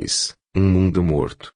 2. Um mundo morto.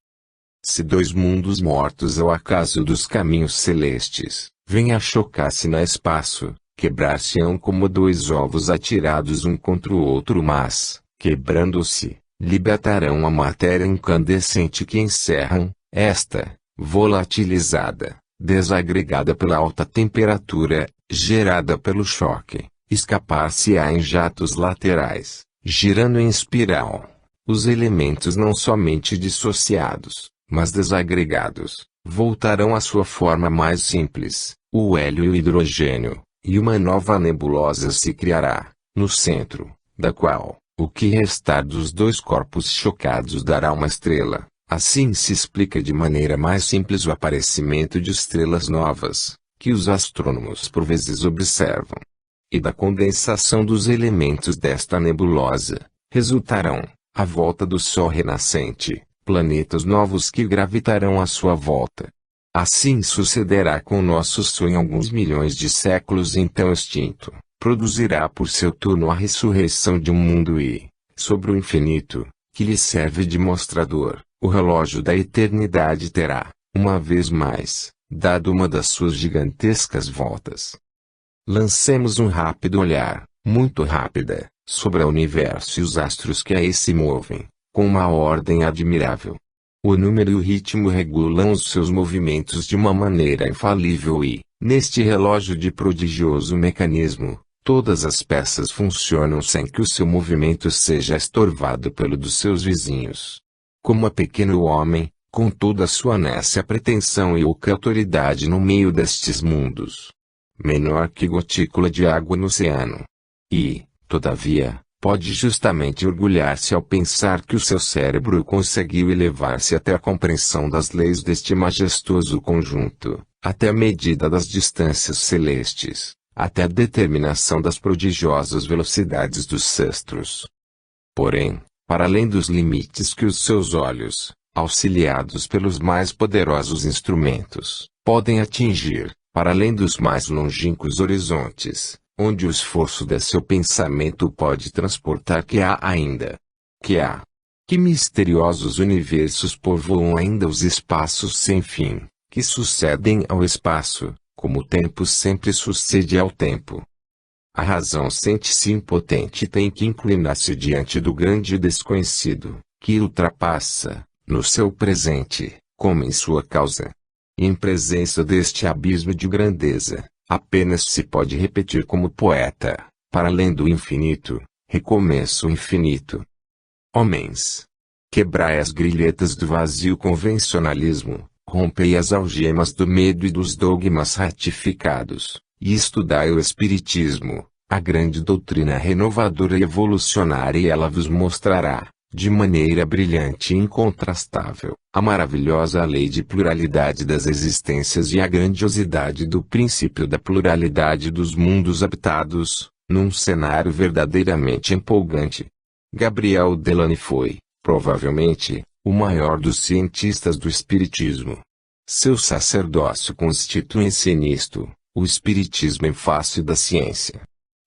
Se dois mundos mortos ao acaso dos caminhos celestes, vêm a chocar-se no espaço, quebrar-se-ão como dois ovos atirados um contra o outro, mas, quebrando-se, libertarão a matéria incandescente que encerram, esta, volatilizada, desagregada pela alta temperatura, gerada pelo choque, escapar-se-á em jatos laterais, girando em espiral. Os elementos não somente dissociados, mas desagregados, voltarão à sua forma mais simples, o hélio e o hidrogênio, e uma nova nebulosa se criará, no centro, da qual, o que restar dos dois corpos chocados dará uma estrela. Assim se explica de maneira mais simples o aparecimento de estrelas novas, que os astrônomos por vezes observam. E da condensação dos elementos desta nebulosa, resultarão, à volta do Sol renascente, planetas novos que gravitarão à sua volta. Assim sucederá com o nosso Sol em alguns milhões de séculos então extinto, produzirá por seu turno a ressurreição de um mundo e, sobre o infinito, que lhe serve de mostrador, o relógio da eternidade terá, uma vez mais, dado uma das suas gigantescas voltas. Lancemos um rápido olhar, muito rápida, sobre o universo e os astros que aí se movem, com uma ordem admirável. O número e o ritmo regulam os seus movimentos de uma maneira infalível e, neste relógio de prodigioso mecanismo, todas as peças funcionam sem que o seu movimento seja estorvado pelo dos seus vizinhos. Como é pequeno o homem, com toda a sua nécia pretensão e oca autoridade no meio destes mundos. Menor que gotícula de água no oceano. E, todavia, pode justamente orgulhar-se ao pensar que o seu cérebro conseguiu elevar-se até a compreensão das leis deste majestoso conjunto, até a medida das distâncias celestes, até a determinação das prodigiosas velocidades dos astros. Porém, para além dos limites que os seus olhos, auxiliados pelos mais poderosos instrumentos, podem atingir, para além dos mais longínquos horizontes, onde o esforço de seu pensamento pode transportar que há ainda. Que misteriosos universos povoam ainda os espaços sem fim, que sucedem ao espaço, como o tempo sempre sucede ao tempo. A razão sente-se impotente e tem que inclinar-se diante do grande desconhecido, que ultrapassa, no seu presente, como em sua causa. E em presença deste abismo de grandeza, apenas se pode repetir como poeta, para além do infinito, recomeço o infinito. Homens! Quebrai as grilhetas do vazio convencionalismo, rompei as algemas do medo e dos dogmas ratificados, e estudai o Espiritismo, a grande doutrina renovadora e evolucionária, e ela vos mostrará, de maneira brilhante e incontrastável, a maravilhosa lei de pluralidade das existências e a grandiosidade do princípio da pluralidade dos mundos habitados, num cenário verdadeiramente empolgante. Gabriel Delany foi, provavelmente, o maior dos cientistas do Espiritismo. Seu sacerdócio constitui-se nisto, o Espiritismo em face da ciência.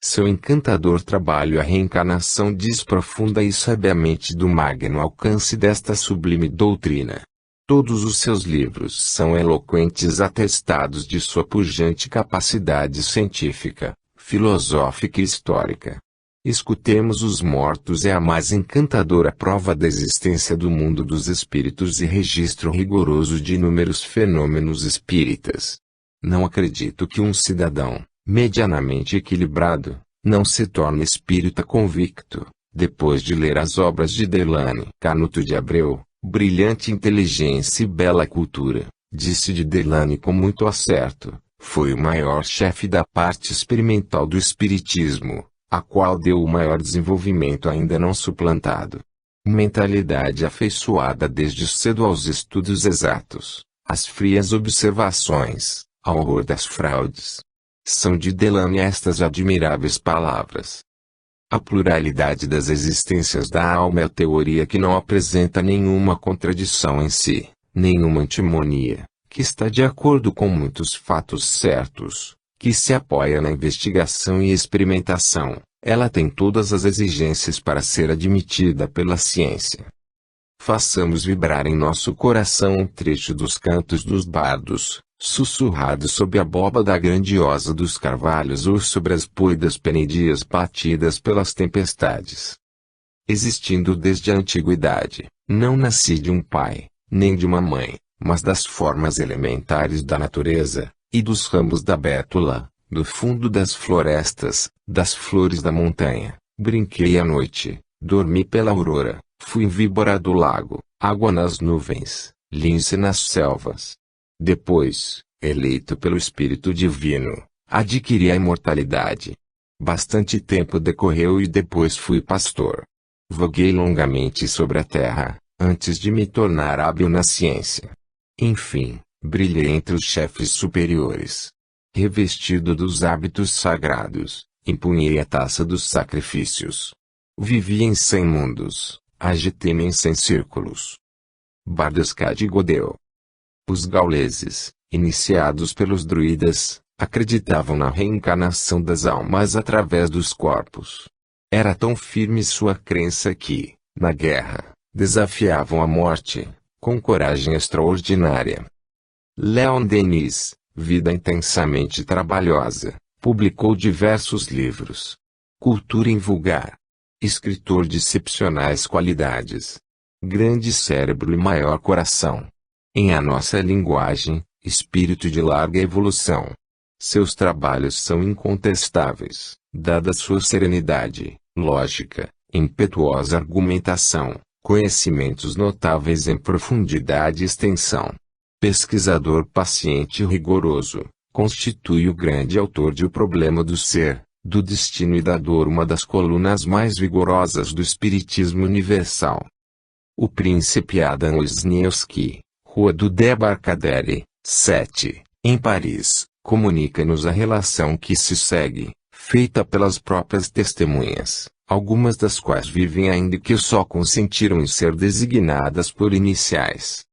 Seu encantador trabalho a reencarnação desprofunda e sabiamente do magno alcance desta sublime doutrina. Todos os seus livros são eloquentes atestados de sua pujante capacidade científica, filosófica e histórica. Escutemos os Mortos é a mais encantadora prova da existência do mundo dos espíritos e registro rigoroso de inúmeros fenômenos espíritas. Não acredito que um cidadão, medianamente equilibrado, não se torne espírita convicto, depois de ler as obras de Delany. Canuto de Abreu, brilhante inteligência e bela cultura, disse de Delany com muito acerto, foi o maior chefe da parte experimental do espiritismo, a qual deu o maior desenvolvimento ainda não suplantado. Mentalidade afeiçoada desde cedo aos estudos exatos, às frias observações, ao horror das fraudes. São de Delany estas admiráveis palavras. A pluralidade das existências da alma é a teoria que não apresenta nenhuma contradição em si, nenhuma antimonia, que está de acordo com muitos fatos certos, que se apoia na investigação e experimentação. Ela tem todas as exigências para ser admitida pela ciência. façamos vibrar em nosso coração um trecho dos cantos dos bardos, sussurrado sob a abóbada grandiosa dos carvalhos ou sobre as poidas penedias batidas pelas tempestades. Existindo desde a antiguidade, não nasci de um pai, nem de uma mãe, mas das formas elementares da natureza, e dos ramos da bétula, do fundo das florestas, das flores da montanha. Brinquei à noite, dormi pela aurora, fui víbora do lago, água nas nuvens, lince nas selvas. Depois, eleito pelo Espírito Divino, adquiri a imortalidade. Bastante tempo decorreu e depois fui pastor. Vaguei longamente sobre a terra, antes de me tornar hábil na ciência. Enfim, brilhei entre os chefes superiores. Revestido dos hábitos sagrados, empunhei a taça dos sacrifícios. Vivi em 100 mundos, agitei-me em 100 círculos. Bardesca de Godel. Os gauleses, iniciados pelos druidas, acreditavam na reencarnação das almas através dos corpos. Era tão firme sua crença que, na guerra, desafiavam a morte, com coragem extraordinária. Leon Denis, vida intensamente trabalhosa, publicou diversos livros. Cultura em vulgar. Escritor de excepcionais qualidades. Grande cérebro e maior coração. Em a nossa linguagem, espírito de larga evolução. Seus trabalhos são incontestáveis, dada sua serenidade, lógica, impetuosa argumentação, conhecimentos notáveis em profundidade e extensão. Pesquisador paciente e rigoroso, constitui o grande autor de O Problema do Ser, do Destino e da Dor, uma das colunas mais vigorosas do Espiritismo Universal. O príncipe Adam Wisniewski, Rua do Debarcadere, 7, em Paris, comunica-nos a relação que se segue, feita pelas próprias testemunhas, algumas das quais vivem ainda e que só consentiram em ser designadas por iniciais.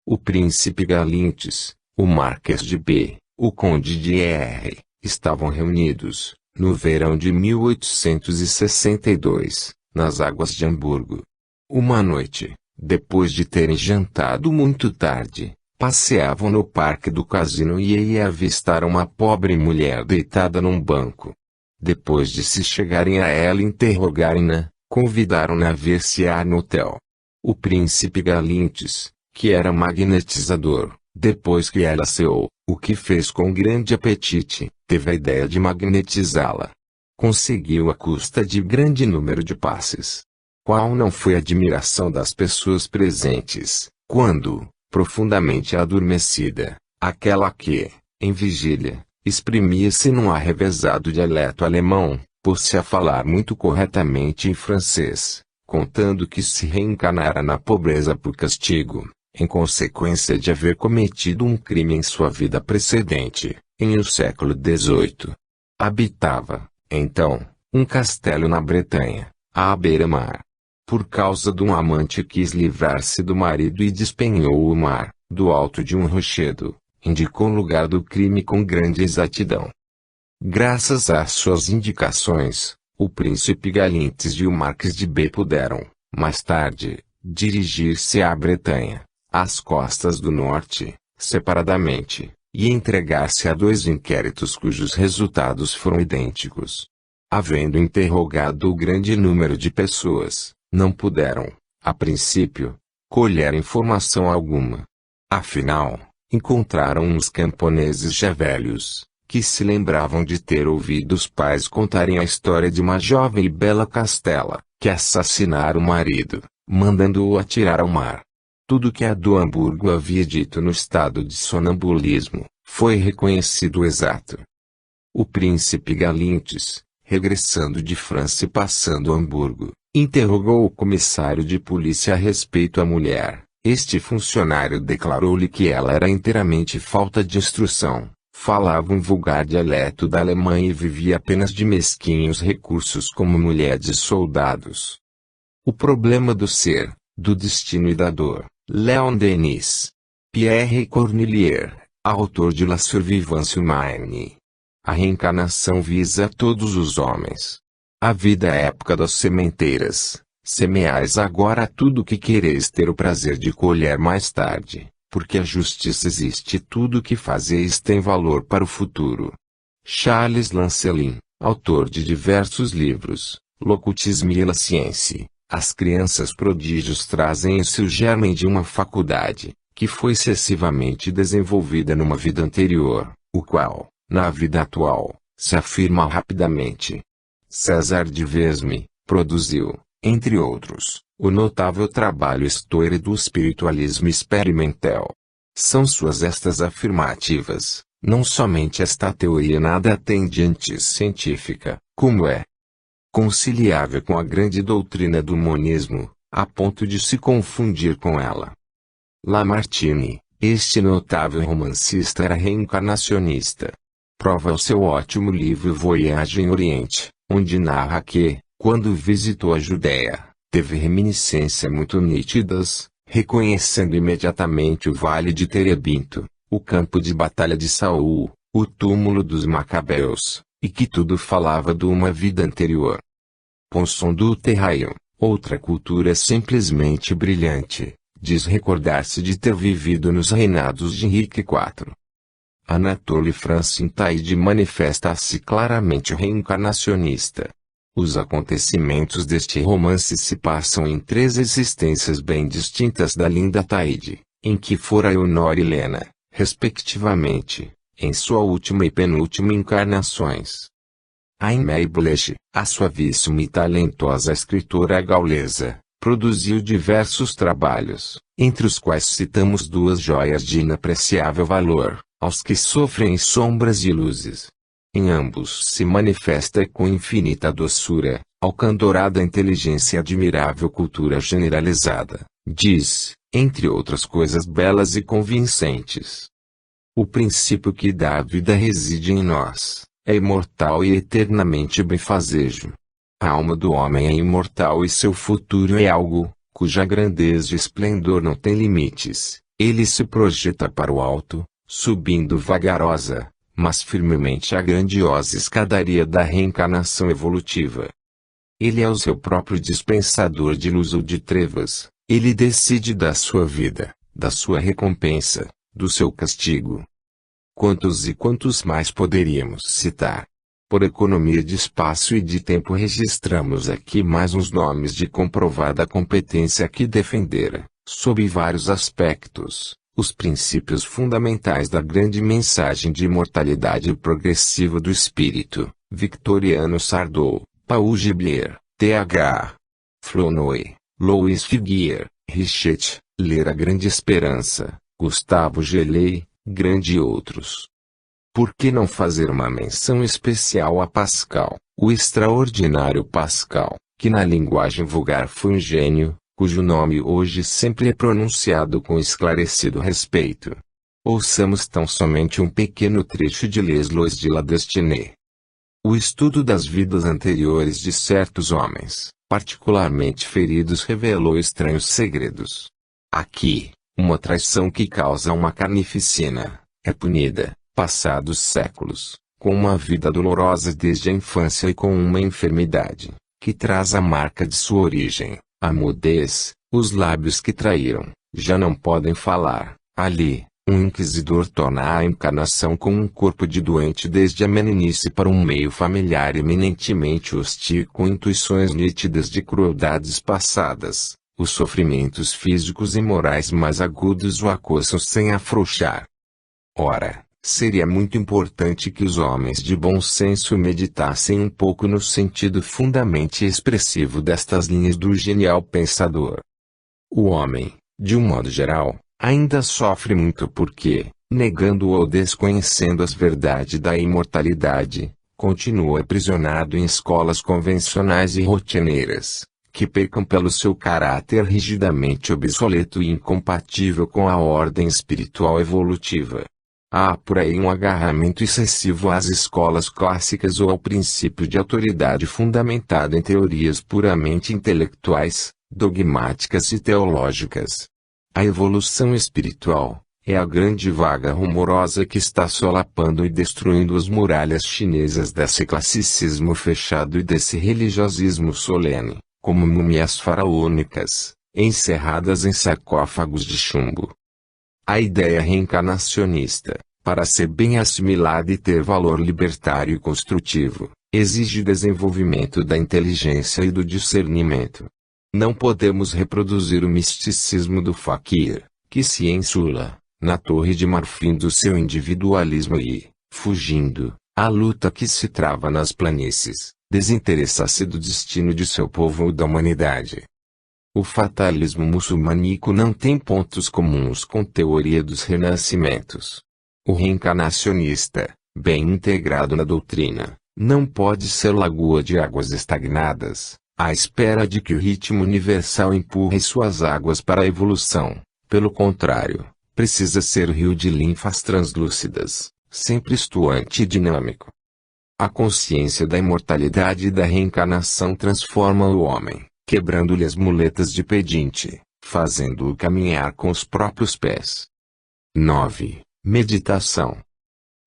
O príncipe Galintes, o marquês de B, o conde de R, estavam reunidos, no verão de 1862, nas águas de Hamburgo. Uma noite, depois de terem jantado muito tarde, passeavam no parque do casino e aí avistaram uma pobre mulher deitada num banco. Depois de se chegarem a ela e interrogarem-na, convidaram-na a ver-se-á no hotel. O príncipe Galintes, que era magnetizador, depois que ela ceou, o que fez com grande apetite, teve a ideia de magnetizá-la. Conseguiu à custa de grande número de passes. Qual não foi a admiração das pessoas presentes, quando, profundamente adormecida, aquela que, em vigília, exprimia-se num arrevesado dialeto alemão, pôs-se a falar muito corretamente em francês, contando que se reencarnara na pobreza por castigo, em consequência de haver cometido um crime em sua vida precedente, em o século XVIII. Habitava, então, um castelo na Bretanha, à beira-mar. Por causa de um amante quis livrar-se do marido e despenhou o mar, do alto de um rochedo, indicou o lugar do crime com grande exatidão. Graças às suas indicações, o príncipe Galintes e o marquês de B puderam, mais tarde, dirigir-se à Bretanha, às costas do norte, separadamente, e entregar-se a 2 inquéritos cujos resultados foram idênticos. Havendo interrogado o grande número de pessoas, não puderam, a princípio, colher informação alguma. Afinal, encontraram uns camponeses já velhos, que se lembravam de ter ouvido os pais contarem a história de uma jovem e bela Castela, que assassinara o marido, mandando-o atirar ao mar. Tudo que a do Hamburgo havia dito no estado de sonambulismo, foi reconhecido exato. O príncipe Galintes, regressando de França e passando Hamburgo, interrogou o comissário de polícia a respeito à mulher. Este funcionário declarou-lhe que ela era inteiramente falta de instrução, falava um vulgar dialeto da Alemanha e vivia apenas de mesquinhos recursos como mulher de soldados. O problema do ser, do destino e da dor. Leon Denis. Pierre Cornelier, autor de La Survivance Humaine. A reencarnação visa a todos os homens. A vida é a época das sementeiras, semeais agora tudo o que quereis ter o prazer de colher mais tarde, porque a justiça existe e tudo o que fazeis tem valor para o futuro. Charles Lancelin, autor de diversos livros, L'Occultisme e la Science. As crianças prodígios trazem em si o germe de uma faculdade, que foi excessivamente desenvolvida numa vida anterior, o qual, na vida atual, se afirma rapidamente. César de Vesme produziu, entre outros, o notável trabalho Histoire do espiritualismo experimental. São suas estas afirmativas, não somente esta teoria nada tem de científica, como é conciliável com a grande doutrina do monismo, a ponto de se confundir com ela. Lamartine, este notável romancista era reencarnacionista. Prova o seu ótimo livro Voyage em Oriente, onde narra que, quando visitou a Judéia, teve reminiscências muito nítidas, reconhecendo imediatamente o vale de Terebinto, o campo de batalha de Saul, o túmulo dos Macabeus, e que tudo falava de uma vida anterior. Ponson du Terraillon, outra cultura simplesmente brilhante, diz recordar-se de ter vivido nos reinados de Henrique IV. Anatole France Intaide manifesta-se claramente reencarnacionista. Os acontecimentos deste romance se passam em 3 existências bem distintas da linda Taide, em que fora Eunor e Lena, respectivamente, em sua última e penúltima encarnações. Aimee Blanche, a suavíssima e talentosa escritora gaulesa, produziu diversos trabalhos, entre os quais citamos 2 joias de inapreciável valor, Aos que sofrem sombras e luzes. Em ambos se manifesta com infinita doçura, alcandorada inteligência e admirável cultura generalizada, diz, entre outras coisas belas e convincentes. O princípio que dá a vida reside em nós, é imortal e eternamente benfazejo. A alma do homem é imortal e seu futuro é algo, cuja grandeza e esplendor não tem limites. Ele se projeta para o alto, subindo vagarosa, mas firmemente a grandiosa escadaria da reencarnação evolutiva. Ele é o seu próprio dispensador de luz ou de trevas, ele decide da sua vida, da sua recompensa, do seu castigo. Quantos e quantos mais poderíamos citar? Por economia de espaço e de tempo registramos aqui mais uns nomes de comprovada competência que defenderam, sob vários aspectos, os princípios fundamentais da grande mensagem de imortalidade progressiva do espírito: Victoriano Sardou, Paul Giblier, Th. Flournoy, Louis Figuier, Richet, Ler a Grande Esperança, Gustavo Gelei, Grande e outros. Por que não fazer uma menção especial a Pascal, o extraordinário Pascal, que na linguagem vulgar foi um gênio, cujo nome hoje sempre é pronunciado com esclarecido respeito? Ouçamos tão somente um pequeno trecho de Les Lois de la Destinée. O estudo das vidas anteriores de certos homens, particularmente feridos, revelou estranhos segredos. Aqui, uma traição que causa uma carnificina, é punida, passados séculos, com uma vida dolorosa desde a infância e com uma enfermidade, que traz a marca de sua origem, a mudez. Os lábios que traíram, já não podem falar. Ali, um inquisidor torna a encarnação com um corpo de doente desde a meninice para um meio familiar eminentemente hostil, com intuições nítidas de crueldades passadas. Os sofrimentos físicos e morais mais agudos o acossam sem afrouxar. Ora, seria muito importante que os homens de bom senso meditassem um pouco no sentido fundamente expressivo destas linhas do genial pensador. O homem, de um modo geral, ainda sofre muito porque, negando ou desconhecendo as verdades da imortalidade, continua aprisionado em escolas convencionais e rotineiras, que pecam pelo seu caráter rigidamente obsoleto e incompatível com a ordem espiritual evolutiva. Há por aí um agarramento excessivo às escolas clássicas ou ao princípio de autoridade fundamentado em teorias puramente intelectuais, dogmáticas e teológicas. A evolução espiritual é a grande vaga rumorosa que está solapando e destruindo as muralhas chinesas desse classicismo fechado e desse religiosismo solene, como múmias faraônicas, encerradas em sarcófagos de chumbo. A ideia reencarnacionista, para ser bem assimilada e ter valor libertário e construtivo, exige desenvolvimento da inteligência e do discernimento. Não podemos reproduzir o misticismo do faquir, que se insula, na torre de marfim do seu individualismo e, fugindo, à luta que se trava nas planícies, desinteressa-se do destino de seu povo ou da humanidade. O fatalismo muçulmânico não tem pontos comuns com teoria dos renascimentos. O reencarnacionista, bem integrado na doutrina, não pode ser lagoa de águas estagnadas, à espera de que o ritmo universal empurre suas águas para a evolução. Pelo contrário, precisa ser rio de linfas translúcidas, sempre estuante e dinâmico. A consciência da imortalidade e da reencarnação transforma o homem, quebrando-lhe as muletas de pedinte, fazendo-o caminhar com os próprios pés. 9. Meditação.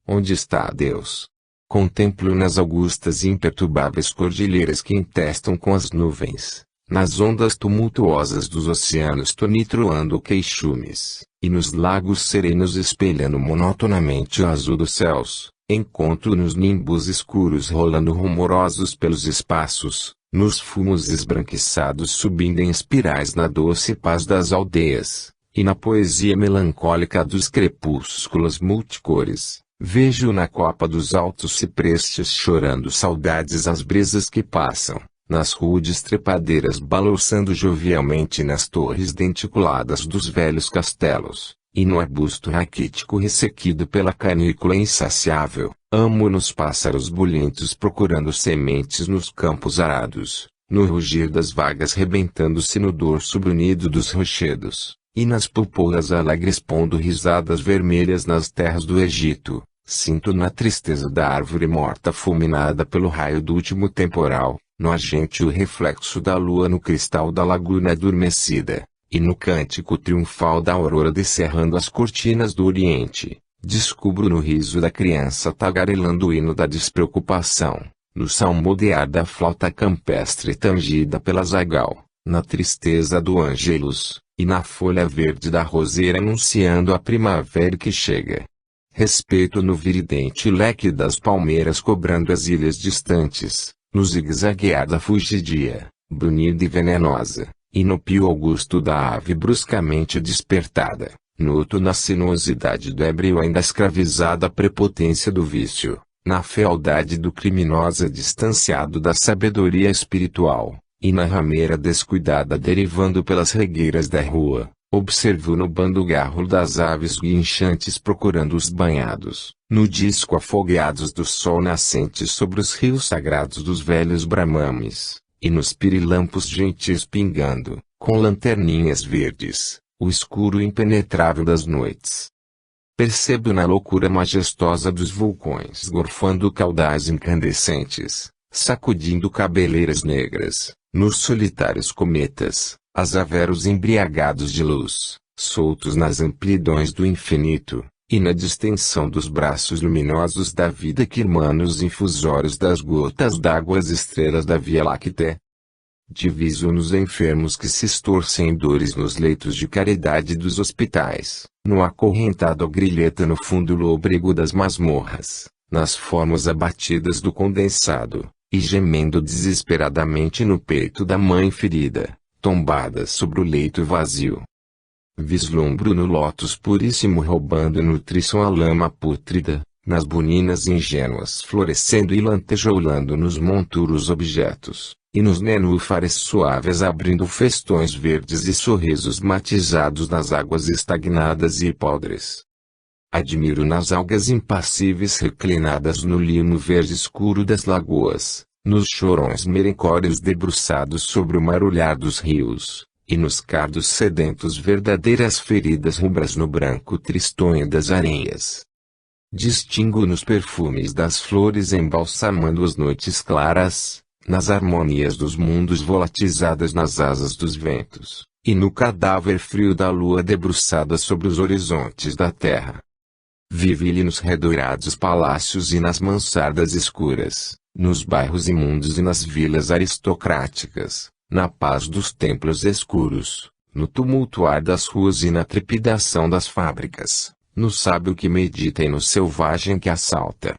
Onde está Deus? Contemplo nas augustas e imperturbáveis cordilheiras que entestam com as nuvens, nas ondas tumultuosas dos oceanos tonitruando queixumes, e nos lagos serenos espelhando monotonamente o azul dos céus, encontro nos nimbos escuros rolando rumorosos pelos espaços, nos fumos esbranquiçados subindo em espirais na doce paz das aldeias, e na poesia melancólica dos crepúsculos multicores. Vejo na copa dos altos ciprestes chorando saudades as brisas que passam, nas rudes trepadeiras balouçando jovialmente nas torres denticuladas dos velhos castelos, e no arbusto raquítico ressequido pela canícula insaciável, amo nos pássaros bulhentos procurando sementes nos campos arados, no rugir das vagas rebentando-se no dorso brunido dos rochedos, e nas pulpouras alegres pondo risadas vermelhas nas terras do Egito. Sinto na tristeza da árvore morta fulminada pelo raio do último temporal, no argênteo reflexo da lua no cristal da laguna adormecida, e no cântico triunfal da aurora descerrando as cortinas do oriente, descubro no riso da criança tagarelando o hino da despreocupação, no salmodiar da flauta campestre tangida pela zagal, na tristeza do ângelus, e na folha verde da roseira anunciando a primavera que chega. Respeito no viridente leque das palmeiras cobrando as ilhas distantes, no zigue-zaguear da fugidia, brunida e venenosa, e no pio augusto da ave bruscamente despertada, noto na sinuosidade do ébrio ainda escravizada prepotência do vício, na fealdade do criminosa distanciado da sabedoria espiritual, e na rameira descuidada derivando pelas regueiras da rua. Observo no bandugarro das aves guinchantes procurando os banhados, no disco afogueados do sol nascente sobre os rios sagrados dos velhos brahmames, e nos pirilampos gentis pingando, com lanterninhas verdes, o escuro impenetrável das noites. Percebo na loucura majestosa dos vulcões gorfando caudais incandescentes, sacudindo cabeleiras negras, nos solitários cometas, azaveros embriagados de luz, soltos nas amplidões do infinito, e na distensão dos braços luminosos da vida que irmanam os infusórios das gotas d'água às estrelas da Via Láctea. Diviso nos enfermos que se estorcem em dores nos leitos de caridade dos hospitais, no acorrentado grilheta no fundo lôbrego das masmorras, nas formas abatidas do condensado, e gemendo desesperadamente no peito da mãe ferida, tombada sobre o leito vazio. Vislumbro no lótus puríssimo roubando nutrição a lama pútrida, nas buninas ingênuas florescendo e lantejolando nos monturos objetos, e nos nenúfares suaves abrindo festões verdes e sorrisos matizados nas águas estagnadas e podres. Admiro nas algas impassíveis reclinadas no limo verde escuro das lagoas, nos chorões merencórios debruçados sobre o marulhar dos rios, e nos cardos sedentos verdadeiras feridas rubras no branco tristonho das areias. Distingo nos perfumes das flores embalsamando as noites claras, nas harmonias dos mundos volatizadas nas asas dos ventos, e no cadáver frio da lua debruçada sobre os horizontes da terra. Vive-lhe nos redourados palácios e nas mansardas escuras, nos bairros imundos e nas vilas aristocráticas, na paz dos templos escuros, no tumultuar das ruas e na trepidação das fábricas, no sábio que medita e no selvagem que assalta.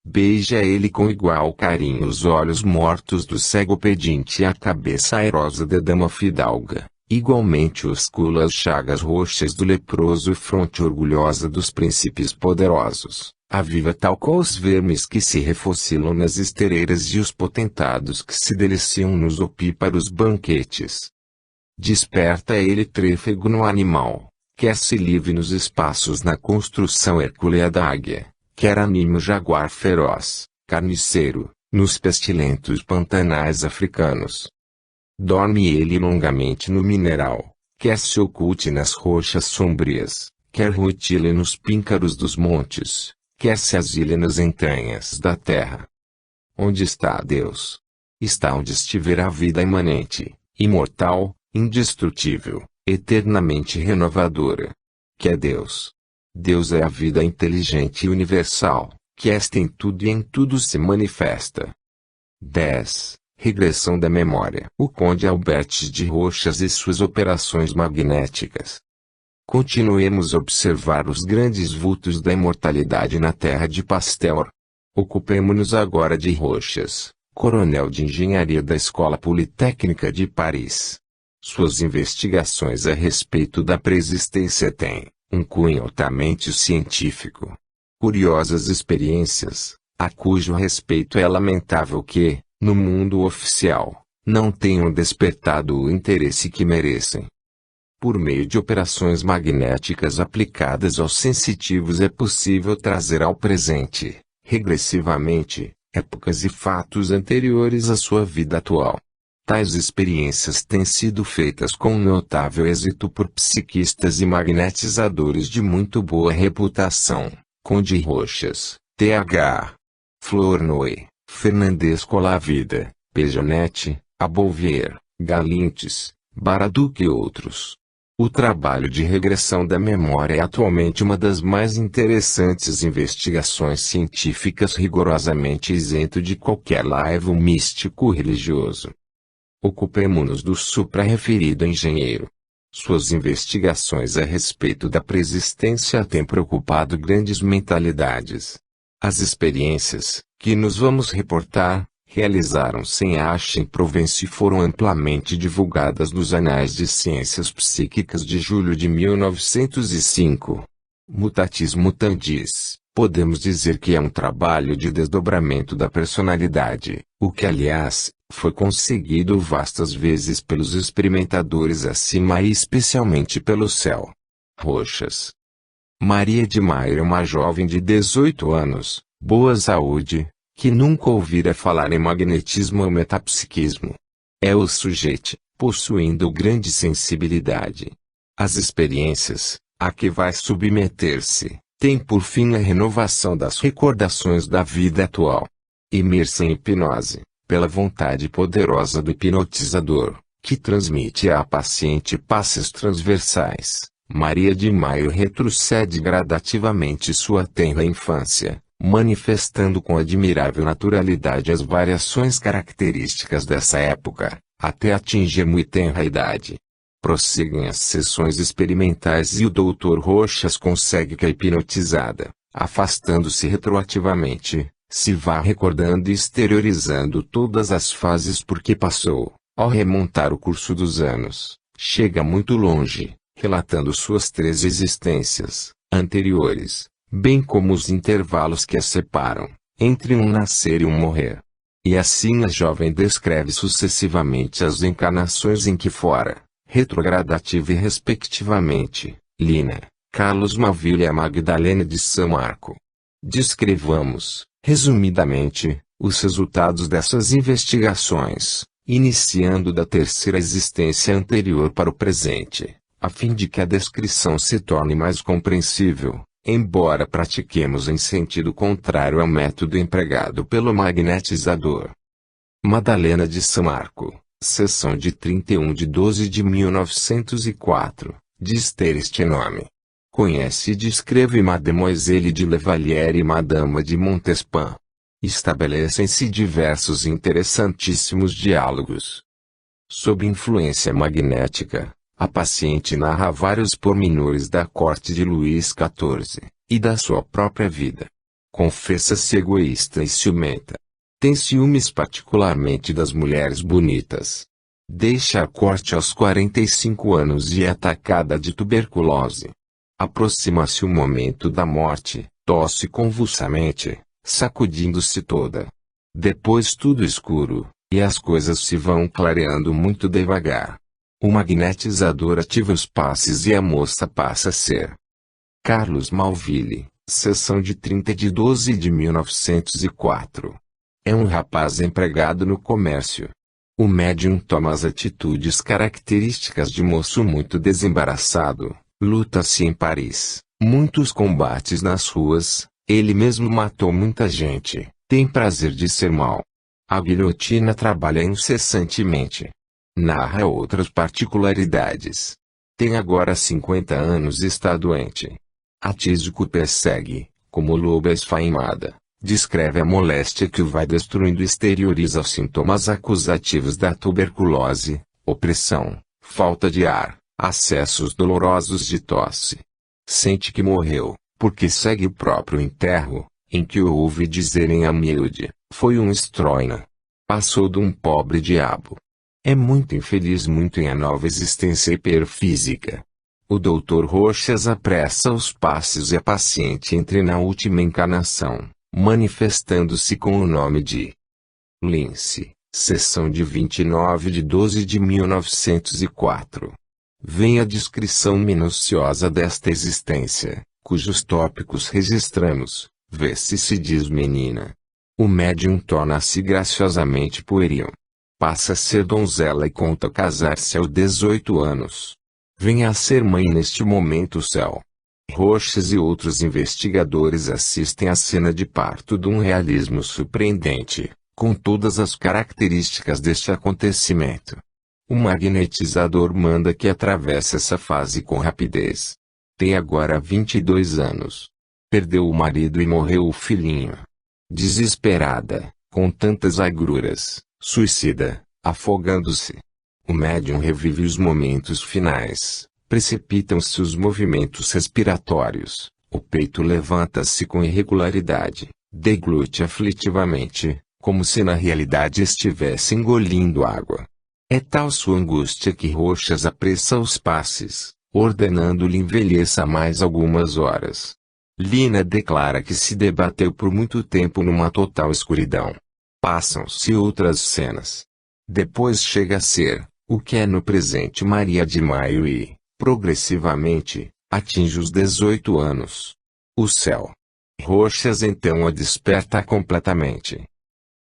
Beija ele com igual carinho os olhos mortos do cego pedinte e a cabeça airosa da dama fidalga, igualmente oscula as chagas roxas do leproso e fronte orgulhosa dos príncipes poderosos, aviva tal qual os vermes que se refocilam nas estereiras e os potentados que se deliciam nos opíparos banquetes. Desperta ele trêfego no animal, quer se livre nos espaços na construção hercúlea da águia, quer anime o jaguar feroz, carniceiro, nos pestilentos pantanais africanos. Dorme ele longamente no mineral, quer se oculte nas rochas sombrias, quer rutile nos píncaros dos montes, quer se asile nas entranhas da terra. Onde está Deus? Está onde estiver a vida imanente, imortal, indestrutível, eternamente renovadora. Que é Deus? Deus é a vida inteligente e universal, que esta em tudo e em tudo se manifesta. 10. Regressão da memória. O Conde Albert de Rochas e suas operações magnéticas. Continuemos a observar os grandes vultos da imortalidade na terra de Pasteur. Ocupemo-nos agora de Rochas, coronel de engenharia da Escola Politécnica de Paris. Suas investigações a respeito da preexistência têm um cunho altamente científico. Curiosas experiências, a cujo respeito é lamentável que, no mundo oficial, não tenham despertado o interesse que merecem. Por meio de operações magnéticas aplicadas aos sensitivos é possível trazer ao presente, regressivamente, épocas e fatos anteriores à sua vida atual. Tais experiências têm sido feitas com notável êxito por psiquistas e magnetizadores de muito boa reputação, Conde Rochas, Th. Flournoy, Fernandes Colavida, Pejonet, Abouvier, Galintes, Baraduc e outros. O trabalho de regressão da memória é atualmente uma das mais interessantes investigações científicas rigorosamente isento de qualquer laivo místico religioso. Ocupemo-nos do supra-referido engenheiro. Suas investigações a respeito da preexistência têm preocupado grandes mentalidades. As experiências, que nos vamos reportar, realizaram-se em Aix-en-Provence e foram amplamente divulgadas nos Anais de Ciências Psíquicas de julho de 1905. Mutatis mutandis, podemos dizer que é um trabalho de desdobramento da personalidade, o que aliás, foi conseguido vastas vezes pelos experimentadores acima e especialmente pelo céu. Rochas. Maria de Maio é uma jovem de 18 anos, boa saúde, que nunca ouvira falar em magnetismo ou metapsiquismo. É o sujeito, possuindo grande sensibilidade. As experiências, a que vai submeter-se, têm por fim a renovação das recordações da vida atual. Imersa em hipnose, pela vontade poderosa do hipnotizador, que transmite à paciente passes transversais, Maria de Maio retrocede gradativamente sua tenra infância, manifestando com admirável naturalidade as variações características dessa época, até atingir muito tenra idade. Prosseguem as sessões experimentais e o Dr. Rochas consegue que a hipnotizada, afastando-se retroativamente, se vá recordando e exteriorizando todas as fases por que passou. Ao remontar o curso dos anos, chega muito longe, relatando suas 3 existências anteriores, bem como os intervalos que as separam, entre um nascer e um morrer. E assim a jovem descreve sucessivamente as encarnações em que fora, retrogradativa e respectivamente, Lina, Carlos Maville e a Magdalena de São Marco. Descrevamos, resumidamente, os resultados dessas investigações, iniciando da terceira existência anterior para o presente, a fim de que a descrição se torne mais compreensível, embora pratiquemos em sentido contrário ao método empregado pelo magnetizador. Madalena de São Marco, sessão de 31 de 12 de 1904, diz ter este nome. Conhece e descreve Mademoiselle de Levallière e Madama de Montespan. Estabelecem-se diversos interessantíssimos diálogos. Sob influência magnética, a paciente narra vários pormenores da corte de Luís XIV, e da sua própria vida. Confessa-se egoísta e ciumenta. Tem ciúmes particularmente das mulheres bonitas. Deixa a corte aos 45 anos e é atacada de tuberculose. Aproxima-se o momento da morte, tosse convulsamente, sacudindo-se toda. Depois tudo escuro, e as coisas se vão clareando muito devagar. O magnetizador ativa os passes e a moça passa a ser Carlos Malville, sessão de 30 de 12 de 1904. É um rapaz empregado no comércio. O médium toma as atitudes características de moço muito desembaraçado, luta-se em Paris, muitos combates nas ruas, ele mesmo matou muita gente, tem prazer de ser mau. A guilhotina trabalha incessantemente. Narra outras particularidades. Tem agora 50 anos e está doente. A tísico persegue, como loba esfaimada. Descreve a moléstia que o vai destruindo e exterioriza os sintomas acusativos da tuberculose, opressão, falta de ar, acessos dolorosos de tosse. Sente que morreu, porque segue o próprio enterro, em que o ouve dizerem a miúde, foi um estroina. Passou de um pobre diabo. É muito infeliz muito em a nova existência hiperfísica. O doutor Roxas apressa os passos e a paciente entra na última encarnação, manifestando-se com o nome de Lince, sessão de 29 de 12 de 1904. Vem a descrição minuciosa desta existência, cujos tópicos registramos, vê se diz menina. O médium torna-se graciosamente pueril. Passa a ser donzela e conta casar-se aos 18 anos. Vem a ser mãe neste momento o céu. Roxas e outros investigadores assistem à cena de parto de um realismo surpreendente, com todas as características deste acontecimento. O magnetizador manda que atravesse essa fase com rapidez. Tem agora 22 anos. Perdeu o marido e morreu o filhinho. Desesperada, com tantas agruras, suicida, afogando-se. O médium revive os momentos finais, precipitam-se os movimentos respiratórios, o peito levanta-se com irregularidade, deglute aflitivamente, como se na realidade estivesse engolindo água. É tal sua angústia que Roxas apressa os passes, ordenando-lhe envelheça mais algumas horas. Lina declara que se debateu por muito tempo numa total escuridão. Passam-se outras cenas. Depois chega a ser, o que é no presente Maria de Maio e, progressivamente, atinge os 18 anos. O céu. Roxas então a desperta completamente.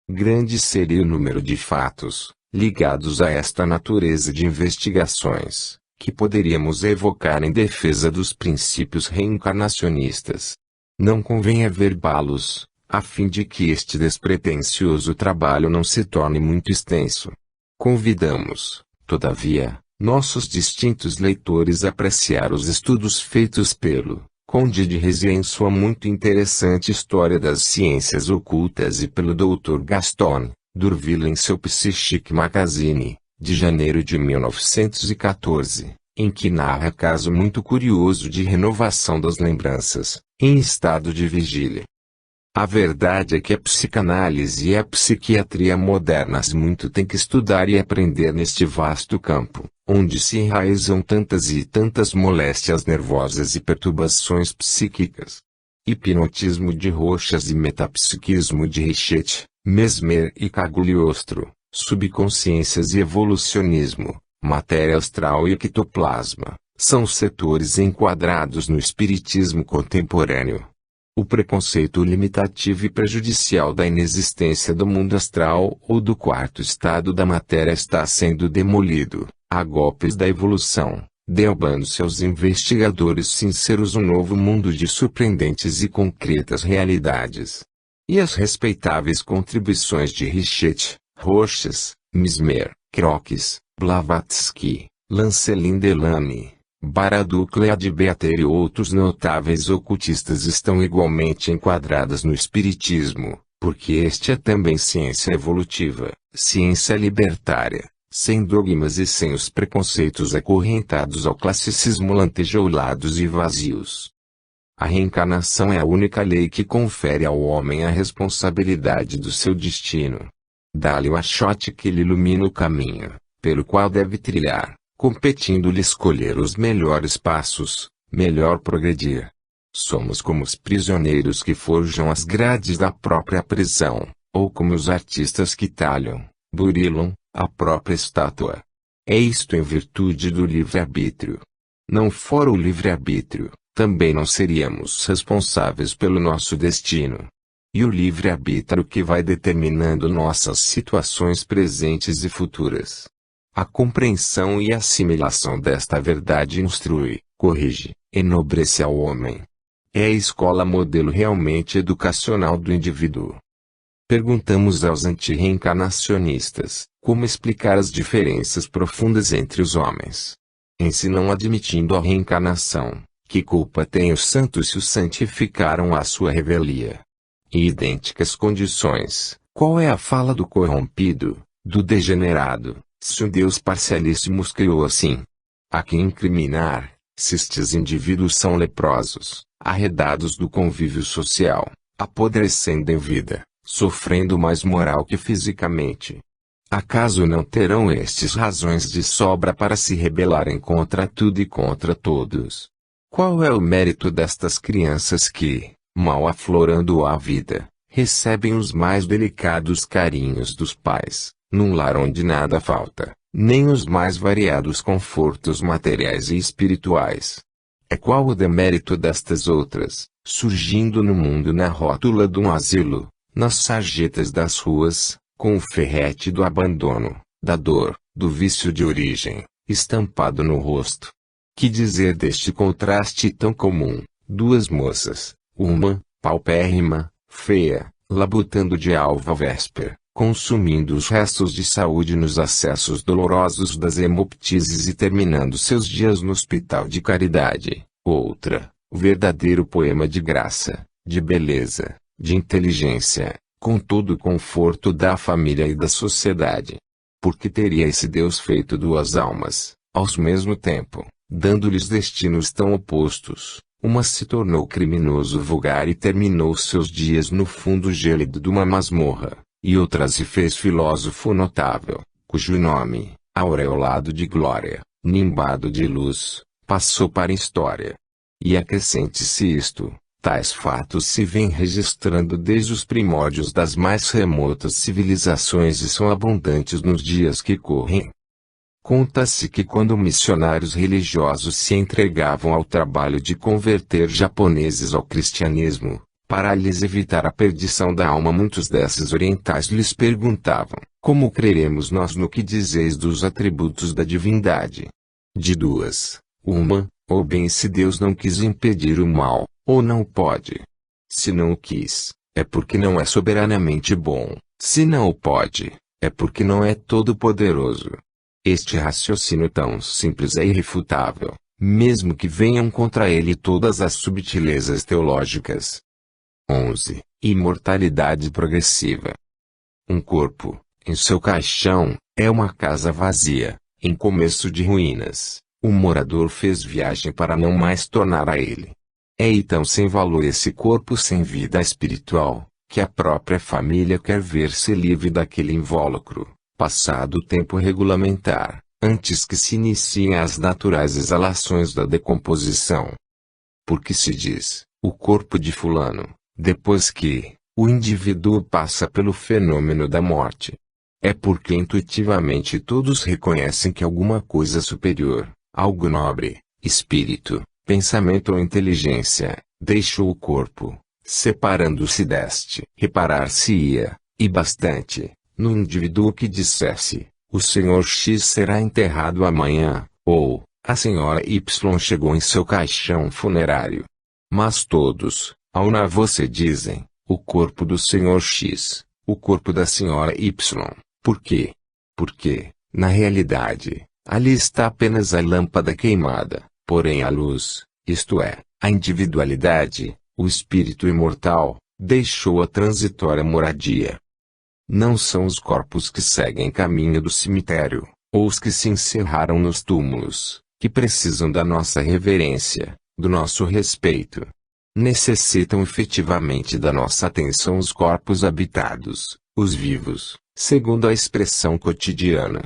Grande seria o número de fatos, ligados a esta natureza de investigações, que poderíamos evocar em defesa dos princípios reencarnacionistas. Não convém averbá-los, a fim de que este despretensioso trabalho não se torne muito extenso. Convidamos, todavia, nossos distintos leitores a apreciar os estudos feitos pelo Conde de Rezé em sua muito interessante História das Ciências Ocultas e pelo Dr. Gaston D'Urville em seu Psychic Magazine, de janeiro de 1914, em que narra caso muito curioso de renovação das lembranças, em estado de vigília. A verdade é que a psicanálise e a psiquiatria modernas muito têm que estudar e aprender neste vasto campo, onde se enraizam tantas e tantas moléstias nervosas e perturbações psíquicas. Hipnotismo de Roxas e metapsiquismo de Richetti, Mesmer e Cagliostro, subconsciências e evolucionismo, matéria astral e ectoplasma, são setores enquadrados no espiritismo contemporâneo. O preconceito limitativo e prejudicial da inexistência do mundo astral ou do quarto estado da matéria está sendo demolido, a golpes da evolução, derrubando-se aos investigadores sinceros um novo mundo de surpreendentes e concretas realidades. E as respeitáveis contribuições de Richetti, Roxas, Mesmer, Crookes, Blavatsky, Lancelin Delany, Baraduc Leadbeater e outros notáveis ocultistas estão igualmente enquadradas no espiritismo, porque este é também ciência evolutiva, ciência libertária, sem dogmas e sem os preconceitos acorrentados ao classicismo lantejoulados e vazios. A reencarnação é a única lei que confere ao homem a responsabilidade do seu destino. Dá-lhe o achote que lhe ilumina o caminho, pelo qual deve trilhar, competindo-lhe escolher os melhores passos, melhor progredir. Somos como os prisioneiros que forjam as grades da própria prisão, ou como os artistas que talham, burilam, a própria estátua. É isto em virtude do livre-arbítrio. Não fora o livre-arbítrio, também não seríamos responsáveis pelo nosso destino. E o livre-arbítrio que vai determinando nossas situações presentes e futuras. A compreensão e assimilação desta verdade instrui, corrige, enobrece ao homem. É a escola modelo realmente educacional do indivíduo. Perguntamos aos antirreencarnacionistas, como explicar as diferenças profundas entre os homens. Em se não admitindo a reencarnação, que culpa têm os santos se os santificaram à sua revelia? Em idênticas condições, qual é a fala do corrompido, do degenerado, se um Deus parcialíssimo os criou assim? A quem incriminar, se estes indivíduos são leprosos, arredados do convívio social, apodrecendo em vida, sofrendo mais moral que fisicamente. Acaso não terão estes razões de sobra para se rebelarem contra tudo e contra todos? Qual é o mérito destas crianças que, mal aflorando a vida, recebem os mais delicados carinhos dos pais, num lar onde nada falta, nem os mais variados confortos materiais e espirituais? É qual o demérito destas outras, surgindo no mundo na rótula de um asilo, nas sarjetas das ruas, com o ferrete do abandono, da dor, do vício de origem, estampado no rosto? Que dizer deste contraste tão comum, duas moças, uma, paupérrima, feia, labutando de alva véspera, consumindo os restos de saúde nos acessos dolorosos das hemoptises e terminando seus dias no hospital de caridade; outra, o verdadeiro poema de graça, de beleza, de inteligência, com todo o conforto da família e da sociedade. Por que teria esse Deus feito duas almas, ao mesmo tempo, dando-lhes destinos tão opostos? Uma se tornou criminoso vulgar e terminou seus dias no fundo gélido de uma masmorra, e outra se fez filósofo notável, cujo nome, aureolado de glória, nimbado de luz, passou para a história. E acrescente-se isto: tais fatos se vêm registrando desde os primórdios das mais remotas civilizações e são abundantes nos dias que correm. Conta-se que quando missionários religiosos se entregavam ao trabalho de converter japoneses ao cristianismo, para lhes evitar a perdição da alma, muitos desses orientais lhes perguntavam: como creremos nós no que dizeis dos atributos da divindade? De duas, uma, ou bem se Deus não quis impedir o mal, ou não pode. Se não o quis, é porque não é soberanamente bom; se não o pode, é porque não é todo-poderoso. Este raciocínio tão simples é irrefutável, mesmo que venham contra ele todas as subtilezas teológicas. 11. Imortalidade progressiva. Um corpo, em seu caixão, é uma casa vazia, em começo de ruínas. O morador fez viagem para não mais tornar a ele. É então sem valor esse corpo sem vida espiritual, que a própria família quer ver-se livre daquele invólucro, passado o tempo regulamentar, antes que se iniciem as naturais exalações da decomposição. Porque se diz, o corpo de fulano, depois que o indivíduo passa pelo fenômeno da morte. É porque intuitivamente todos reconhecem que alguma coisa superior, algo nobre, espírito, pensamento ou inteligência, deixou o corpo, separando-se deste. Reparar-se-ia, e bastante, no indivíduo que dissesse: o senhor X será enterrado amanhã, ou a senhora Y chegou em seu caixão funerário. Mas todos, ao na você dizem: o corpo do senhor X, o corpo da senhora Y. Por quê? Porque, na realidade, ali está apenas a lâmpada queimada, porém a luz, isto é, a individualidade, o espírito imortal, deixou a transitória moradia. Não são os corpos que seguem caminho do cemitério, ou os que se encerraram nos túmulos, que precisam da nossa reverência, do nosso respeito. Necessitam efetivamente da nossa atenção os corpos habitados, os vivos, segundo a expressão cotidiana.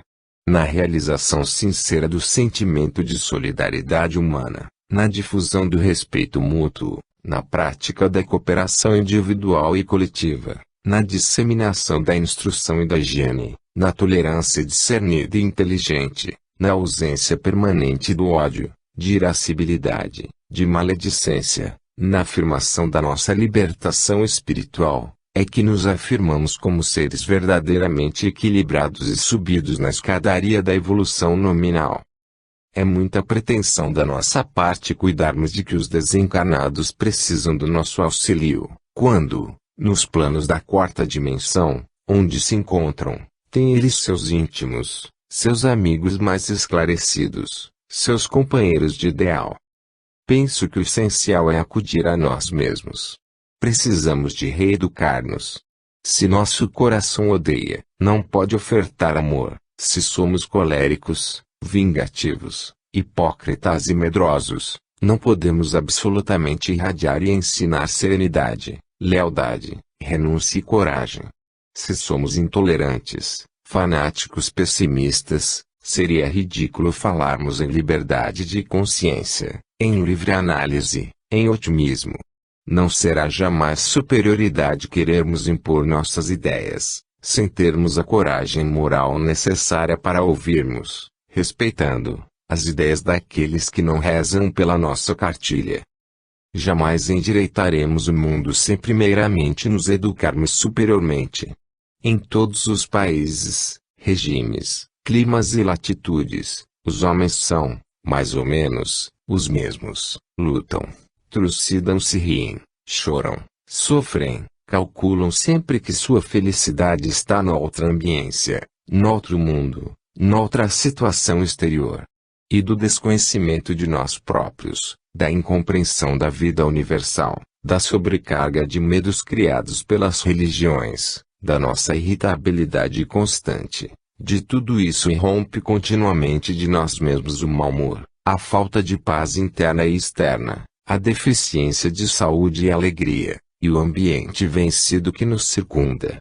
Na realização sincera do sentimento de solidariedade humana, na difusão do respeito mútuo, na prática da cooperação individual e coletiva, na disseminação da instrução e da higiene, na tolerância discernida e inteligente, na ausência permanente do ódio, de irascibilidade, de maledicência, na afirmação da nossa libertação espiritual, é que nos afirmamos como seres verdadeiramente equilibrados e subidos na escadaria da evolução nominal. É muita pretensão da nossa parte cuidarmos de que os desencarnados precisam do nosso auxílio, quando, nos planos da quarta dimensão, onde se encontram, têm eles seus íntimos, seus amigos mais esclarecidos, seus companheiros de ideal. Penso que o essencial é acudir a nós mesmos. Precisamos de reeducar-nos. Se nosso coração odeia, não pode ofertar amor. Se somos coléricos, vingativos, hipócritas e medrosos, não podemos absolutamente irradiar e ensinar serenidade, lealdade, renúncia e coragem. Se somos intolerantes, fanáticos pessimistas, seria ridículo falarmos em liberdade de consciência, em livre análise, em otimismo. Não será jamais superioridade querermos impor nossas ideias, sem termos a coragem moral necessária para ouvirmos, respeitando, as ideias daqueles que não rezam pela nossa cartilha. Jamais endireitaremos o mundo sem primeiramente nos educarmos superiormente. Em todos os países, regimes, climas e latitudes, os homens são, mais ou menos, os mesmos, lutam, trucidam-se, riem, choram, sofrem, calculam sempre que sua felicidade está noutra ambiência, noutro mundo, noutra situação exterior. E do desconhecimento de nós próprios, da incompreensão da vida universal, da sobrecarga de medos criados pelas religiões, da nossa irritabilidade constante, de tudo isso irrompe continuamente de nós mesmos o mau humor, a falta de paz interna e externa, a deficiência de saúde e alegria, e o ambiente vencido que nos circunda.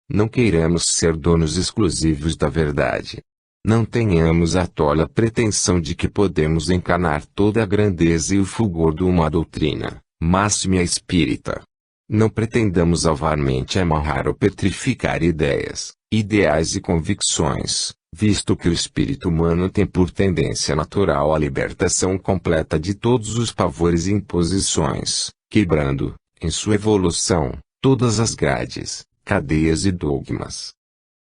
Não queiramos ser donos exclusivos da verdade. Não tenhamos a tola pretensão de que podemos encanar toda a grandeza e o fulgor de uma doutrina, máxima espírita. Não pretendamos alvarmente amarrar ou petrificar ideias, ideais e convicções, visto que o espírito humano tem por tendência natural a libertação completa de todos os pavores e imposições, quebrando, em sua evolução, todas as grades, cadeias e dogmas.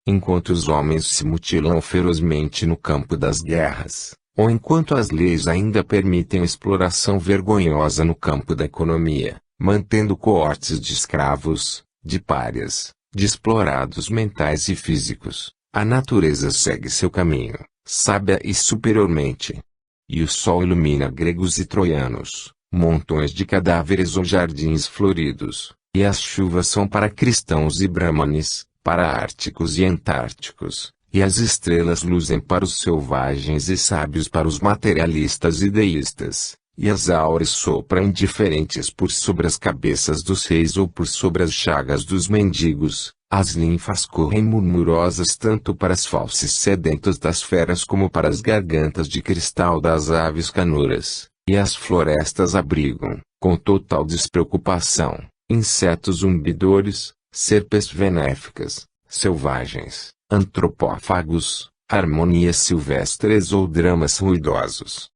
Enquanto os homens se mutilam ferozmente no campo das guerras, ou enquanto as leis ainda permitem a exploração vergonhosa no campo da economia, mantendo coortes de escravos, de párias, de explorados mentais e físicos, a natureza segue seu caminho, sábia e superiormente. E o sol ilumina gregos e troianos, montões de cadáveres ou jardins floridos, e as chuvas são para cristãos e brahmanes, para árticos e antárticos, e as estrelas luzem para os selvagens e sábios para os materialistas e deístas, e as áureas sopram indiferentes por sobre as cabeças dos reis ou por sobre as chagas dos mendigos, as linfas correm murmurosas tanto para as fauces sedentas das feras como para as gargantas de cristal das aves canuras, e as florestas abrigam, com total despreocupação, insetos zumbidores, serpes benéficas, selvagens, antropófagos, harmonias silvestres ou dramas ruidosos.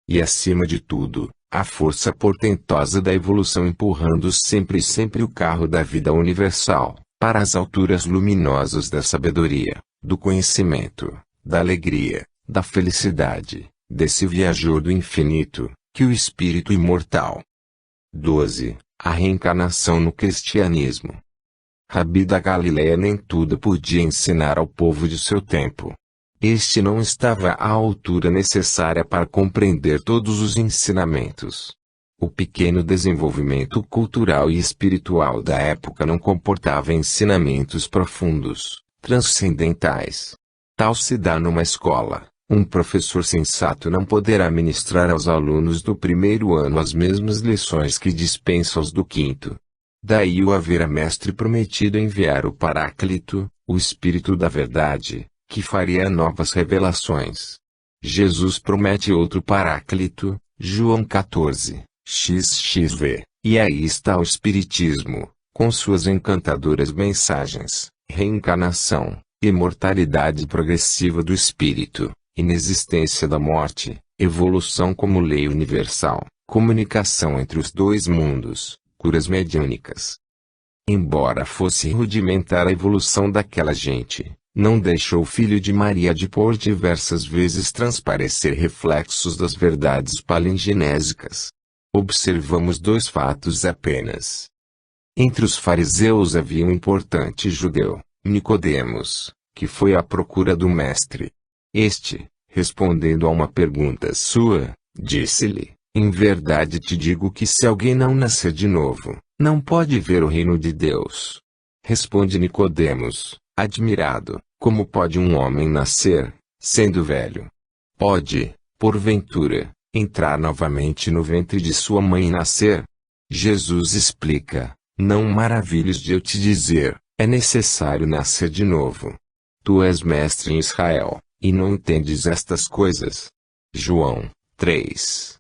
E acima de tudo, a força portentosa da evolução empurrando sempre e sempre o carro da vida universal, para as alturas luminosas da sabedoria, do conhecimento, da alegria, da felicidade, desse viajor do infinito, que o espírito imortal. 12. A reencarnação no cristianismo. Rabi da Galileia nem tudo podia ensinar ao povo de seu tempo. Este não estava à altura necessária para compreender todos os ensinamentos. O pequeno desenvolvimento cultural e espiritual da época não comportava ensinamentos profundos, transcendentais. Tal se dá numa escola. Um professor sensato não poderá ministrar aos alunos do primeiro ano as mesmas lições que dispensa aos do quinto. Daí o haver a mestre prometido enviar o Paráclito, o Espírito da Verdade, que faria novas revelações. Jesus promete outro Paráclito, João 14, XXV, e aí está o Espiritismo, com suas encantadoras mensagens, reencarnação, imortalidade progressiva do espírito, inexistência da morte, evolução como lei universal, comunicação entre os dois mundos, curas mediúnicas. Embora fosse rudimentar a evolução daquela gente, não deixou o Filho de Maria de por diversas vezes transparecer reflexos das verdades palingenésicas. Observamos dois fatos apenas. Entre os fariseus havia um importante judeu, Nicodemos, que foi à procura do mestre. Este, respondendo a uma pergunta sua, disse-lhe: em verdade te digo que se alguém não nascer de novo, não pode ver o reino de Deus. Responde Nicodemos, admirado: como pode um homem nascer, sendo velho? Pode, porventura, entrar novamente no ventre de sua mãe e nascer? Jesus explica: não maravilhes de eu te dizer, é necessário nascer de novo. Tu és mestre em Israel, e não entendes estas coisas. João 3.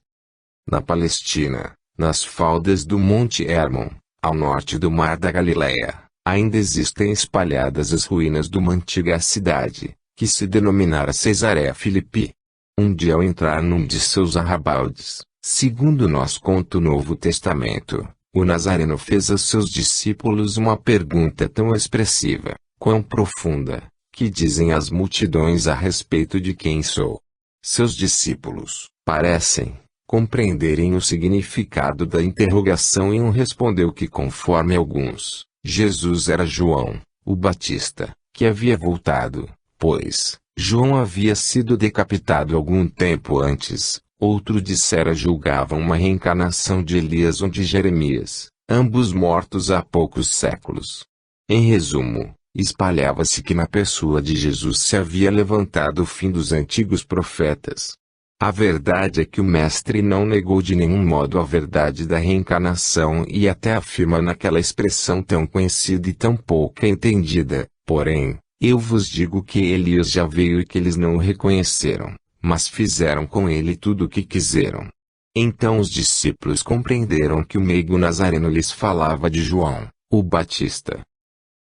Na Palestina, nas faldas do Monte Hermon, ao norte do Mar da Galileia, ainda existem espalhadas as ruínas de uma antiga cidade, que se denominara Cesareia Filipi. Um dia ao entrar num de seus arrabaldes, segundo nos conta o Novo Testamento, o Nazareno fez aos seus discípulos uma pergunta tão expressiva, quão profunda, que dizem as multidões a respeito de quem sou. Seus discípulos parecem compreenderem o significado da interrogação e um respondeu que conforme alguns, Jesus era João, o Batista, que havia voltado, pois João havia sido decapitado algum tempo antes. Outro dissera julgavam uma reencarnação de Elias ou de Jeremias, ambos mortos há poucos séculos. Em resumo, espalhava-se que na pessoa de Jesus se havia levantado o fim dos antigos profetas. A verdade é que o mestre não negou de nenhum modo a verdade da reencarnação e até afirma naquela expressão tão conhecida e tão pouco entendida: porém, eu vos digo que Elias já veio e que eles não o reconheceram, mas fizeram com ele tudo o que quiseram. Então os discípulos compreenderam que o meigo Nazareno lhes falava de João, o Batista.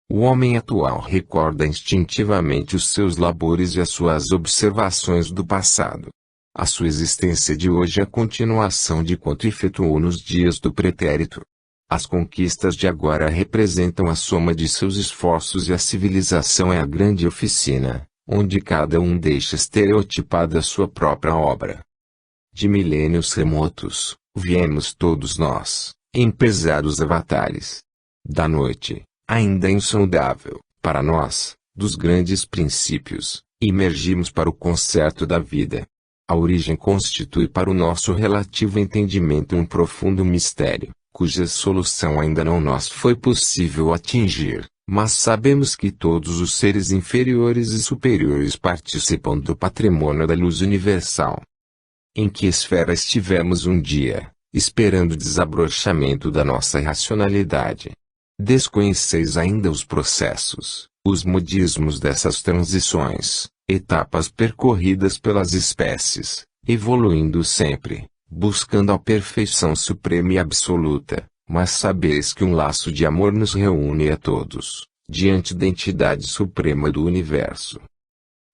O homem atual recorda instintivamente os seus labores e as suas observações do passado. A sua existência de hoje é a continuação de quanto efetuou nos dias do pretérito. As conquistas de agora representam a soma de seus esforços e a civilização é a grande oficina, onde cada um deixa estereotipada a sua própria obra. De milênios remotos, viemos todos nós, em pesados avatares da noite, ainda insondável, para nós, dos grandes princípios, emergimos para o concerto da vida. A origem constitui para o nosso relativo entendimento um profundo mistério, cuja solução ainda não nos foi possível atingir, mas sabemos que todos os seres inferiores e superiores participam do patrimônio da luz universal. Em que esfera estivemos um dia, esperando o desabrochamento da nossa racionalidade? Desconheceis ainda os processos, os modismos dessas transições, etapas percorridas pelas espécies, evoluindo sempre, buscando a perfeição suprema e absoluta, mas sabeis que um laço de amor nos reúne a todos, diante da entidade suprema do universo.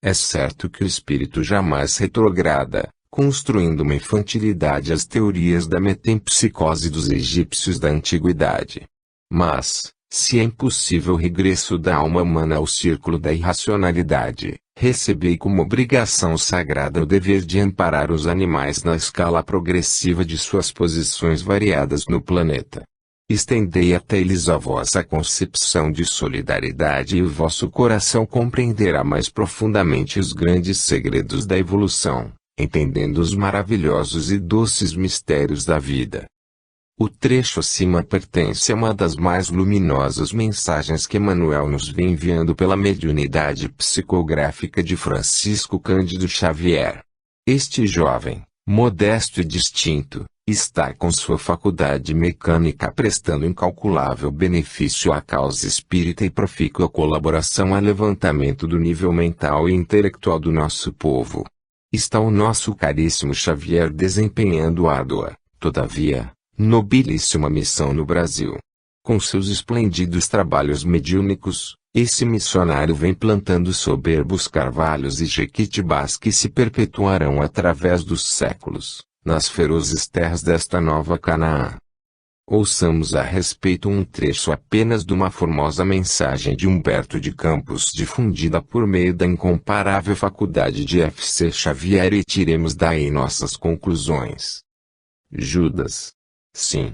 É certo que o espírito jamais retrograda, construindo uma infantilidade às teorias da metempsicose dos egípcios da antiguidade. Mas, se é impossível o regresso da alma humana ao círculo da irracionalidade, recebei como obrigação sagrada o dever de amparar os animais na escala progressiva de suas posições variadas no planeta. Estendei até eles a vossa concepção de solidariedade e o vosso coração compreenderá mais profundamente os grandes segredos da evolução, entendendo os maravilhosos e doces mistérios da vida. O trecho acima pertence a uma das mais luminosas mensagens que Emmanuel nos vem enviando pela mediunidade psicográfica de Francisco Cândido Xavier. Este jovem, modesto e distinto, está com sua faculdade mecânica prestando incalculável benefício à causa espírita e profícua colaboração ao levantamento do nível mental e intelectual do nosso povo. Está o nosso caríssimo Xavier desempenhando árdua, todavia, nobilíssima missão no Brasil. Com seus esplêndidos trabalhos mediúnicos, esse missionário vem plantando soberbos carvalhos e jequitibás que se perpetuarão através dos séculos, nas ferozes terras desta nova Canaã. Ouçamos a respeito um trecho apenas de uma formosa mensagem de Humberto de Campos difundida por meio da incomparável faculdade de F.C. Xavier e tiremos daí nossas conclusões. Judas. Sim.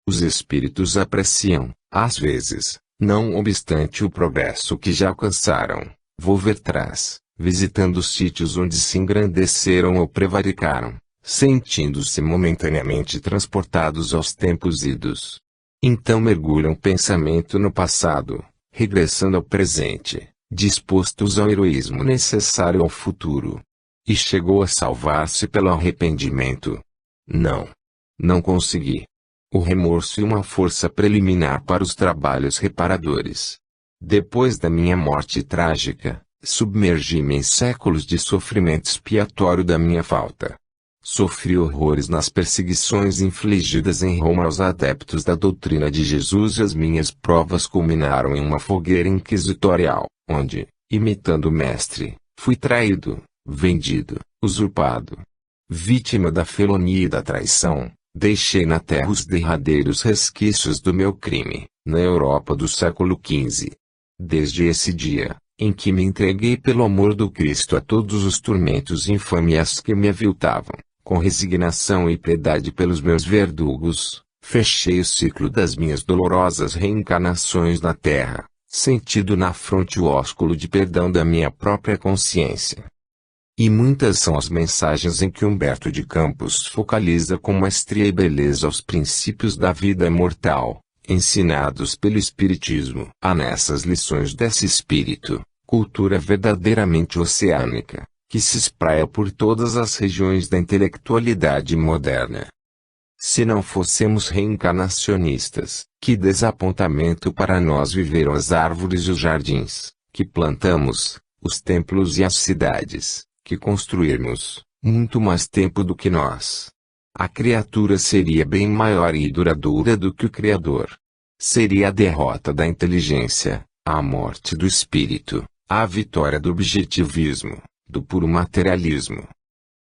Os espíritos apreciam, às vezes, não obstante o progresso que já alcançaram, volver trás, visitando sítios onde se engrandeceram ou prevaricaram, sentindo-se momentaneamente transportados aos tempos idos. Então mergulham pensamento no passado, regressando ao presente, dispostos ao heroísmo necessário ao futuro. E chegou a salvar-se pelo arrependimento. Não consegui. O remorso e uma força preliminar para os trabalhos reparadores. Depois da minha morte trágica, submergi-me em séculos de sofrimento expiatório da minha falta. Sofri horrores nas perseguições infligidas em Roma aos adeptos da doutrina de Jesus e as minhas provas culminaram em uma fogueira inquisitorial, onde, imitando o mestre, fui traído, vendido, usurpado. Vítima da felonia e da traição, deixei na terra os derradeiros resquícios do meu crime, na Europa do século XV. Desde esse dia, em que me entreguei pelo amor do Cristo a todos os tormentos e infâmias que me aviltavam, com resignação e piedade pelos meus verdugos, fechei o ciclo das minhas dolorosas reencarnações na terra, sentido na fronte o ósculo de perdão da minha própria consciência. E muitas são as mensagens em que Humberto de Campos focaliza com maestria e beleza os princípios da vida imortal, ensinados pelo Espiritismo. Há nessas lições desse espírito, cultura verdadeiramente oceânica, que se espraia por todas as regiões da intelectualidade moderna. Se não fossemos reencarnacionistas, que desapontamento para nós viveram as árvores e os jardins, que plantamos, os templos e as cidades, que construirmos, muito mais tempo do que nós. A criatura seria bem maior e duradoura do que o Criador. Seria a derrota da inteligência, a morte do espírito, a vitória do objetivismo, do puro materialismo.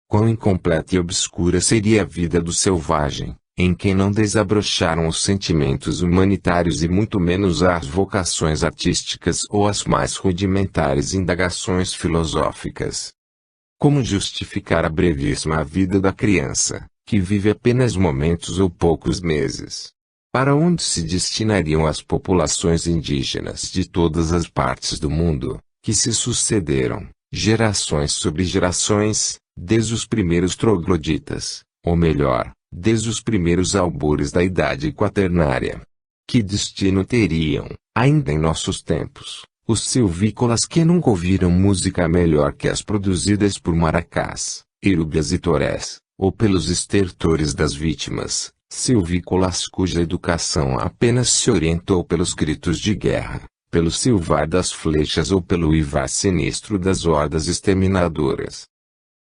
Quão incompleta e obscura seria a vida do selvagem, em quem não desabrocharam os sentimentos humanitários e muito menos as vocações artísticas ou as mais rudimentares indagações filosóficas. Como justificar a brevíssima vida da criança, que vive apenas momentos ou poucos meses? Para onde se destinariam as populações indígenas de todas as partes do mundo, que se sucederam, gerações sobre gerações, desde os primeiros trogloditas, ou melhor, desde os primeiros albores da idade quaternária? Que destino teriam, ainda em nossos tempos, os silvícolas que nunca ouviram música melhor que as produzidas por maracás, irúbias e torés, ou pelos estertores das vítimas, silvícolas cuja educação apenas se orientou pelos gritos de guerra, pelo silvar das flechas ou pelo uivar sinistro das hordas exterminadoras?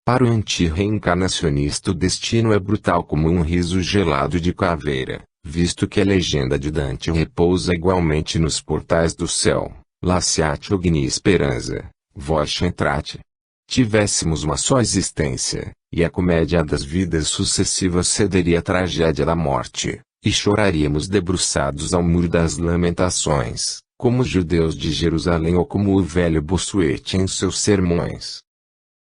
Para o anti-reencarnacionista o destino é brutal como um riso gelado de caveira, visto que a legenda de Dante repousa igualmente nos portais do céu. Lasciate ogni speranza, voce entrate. Tivéssemos uma só existência, e a comédia das vidas sucessivas cederia à tragédia da morte, e choraríamos debruçados ao muro das lamentações, como os judeus de Jerusalém ou como o velho Bossuet em seus sermões.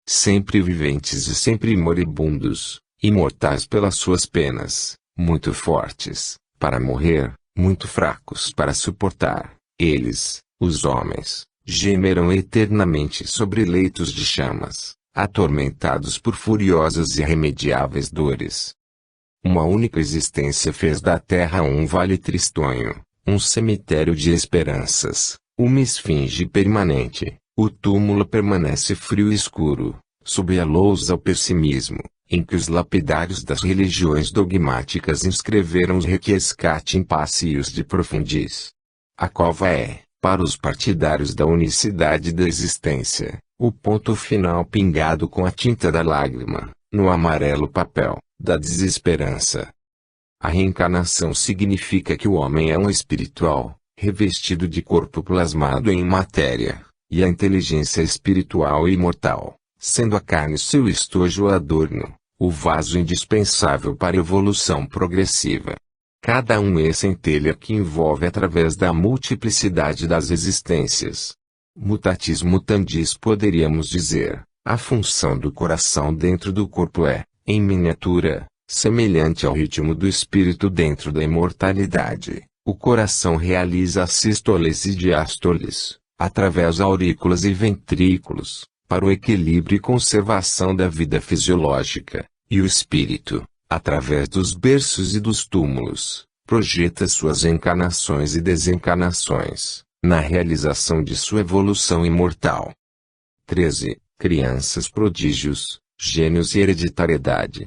Sempre viventes e sempre moribundos, imortais pelas suas penas, muito fortes, para morrer, muito fracos para suportar, eles, os homens, gemerão eternamente sobre leitos de chamas, atormentados por furiosas e irremediáveis dores. Uma única existência fez da Terra um vale tristonho, um cemitério de esperanças, uma esfinge permanente. O túmulo permanece frio e escuro, sob a lousa ao pessimismo, em que os lapidários das religiões dogmáticas inscreveram os requiescat in pacius de profundis. A cova é, para os partidários da unicidade da existência, o ponto final pingado com a tinta da lágrima, no amarelo papel, da desesperança. A reencarnação significa que o homem é um espiritual, revestido de corpo plasmado em matéria, e a inteligência espiritual e imortal, sendo a carne seu estojo adorno, o vaso indispensável para a evolução progressiva. Cada um é centelha que envolve através da multiplicidade das existências. Mutatis mutandis poderíamos dizer, a função do coração dentro do corpo é, em miniatura, semelhante ao ritmo do espírito dentro da imortalidade. O coração realiza as sístoles e diástoles, através aurículas e ventrículos, para o equilíbrio e conservação da vida fisiológica, e o espírito, através dos berços e dos túmulos, projeta suas encarnações e desencarnações, na realização de sua evolução imortal. 13. Crianças prodígios, gênios e hereditariedade.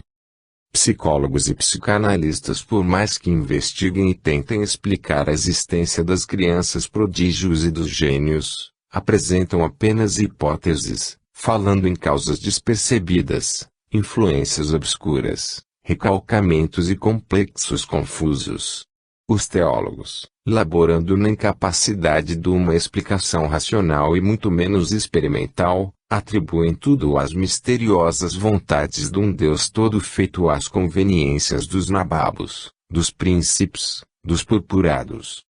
Psicólogos e psicanalistas, por mais que investiguem e tentem explicar a existência das crianças prodígios e dos gênios, apresentam apenas hipóteses, falando em causas despercebidas, influências obscuras, recalcamentos e complexos confusos. Os teólogos, laborando na incapacidade de uma explicação racional e muito menos experimental, atribuem tudo às misteriosas vontades de um Deus todo feito às conveniências dos nababos, dos príncipes, dos purpurados.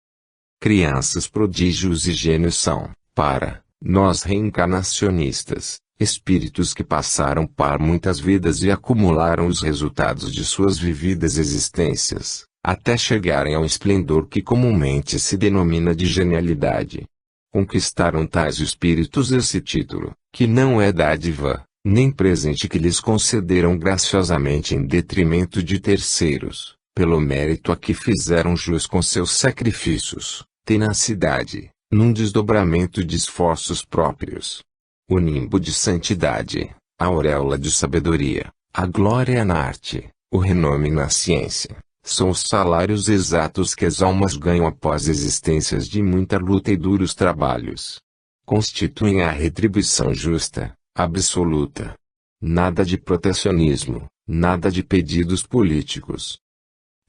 Crianças prodígios e gênios são, para nós reencarnacionistas, espíritos que passaram por muitas vidas e acumularam os resultados de suas vividas existências, até chegarem ao esplendor que comumente se denomina de genialidade. Conquistaram tais espíritos esse título, que não é dádiva, nem presente que lhes concederam graciosamente em detrimento de terceiros, pelo mérito a que fizeram jus com seus sacrifícios, tenacidade, num desdobramento de esforços próprios. O nimbo de santidade, a auréola de sabedoria, a glória na arte, o renome na ciência, são os salários exatos que as almas ganham após existências de muita luta e duros trabalhos. Constituem a retribuição justa, absoluta. Nada de protecionismo, nada de pedidos políticos.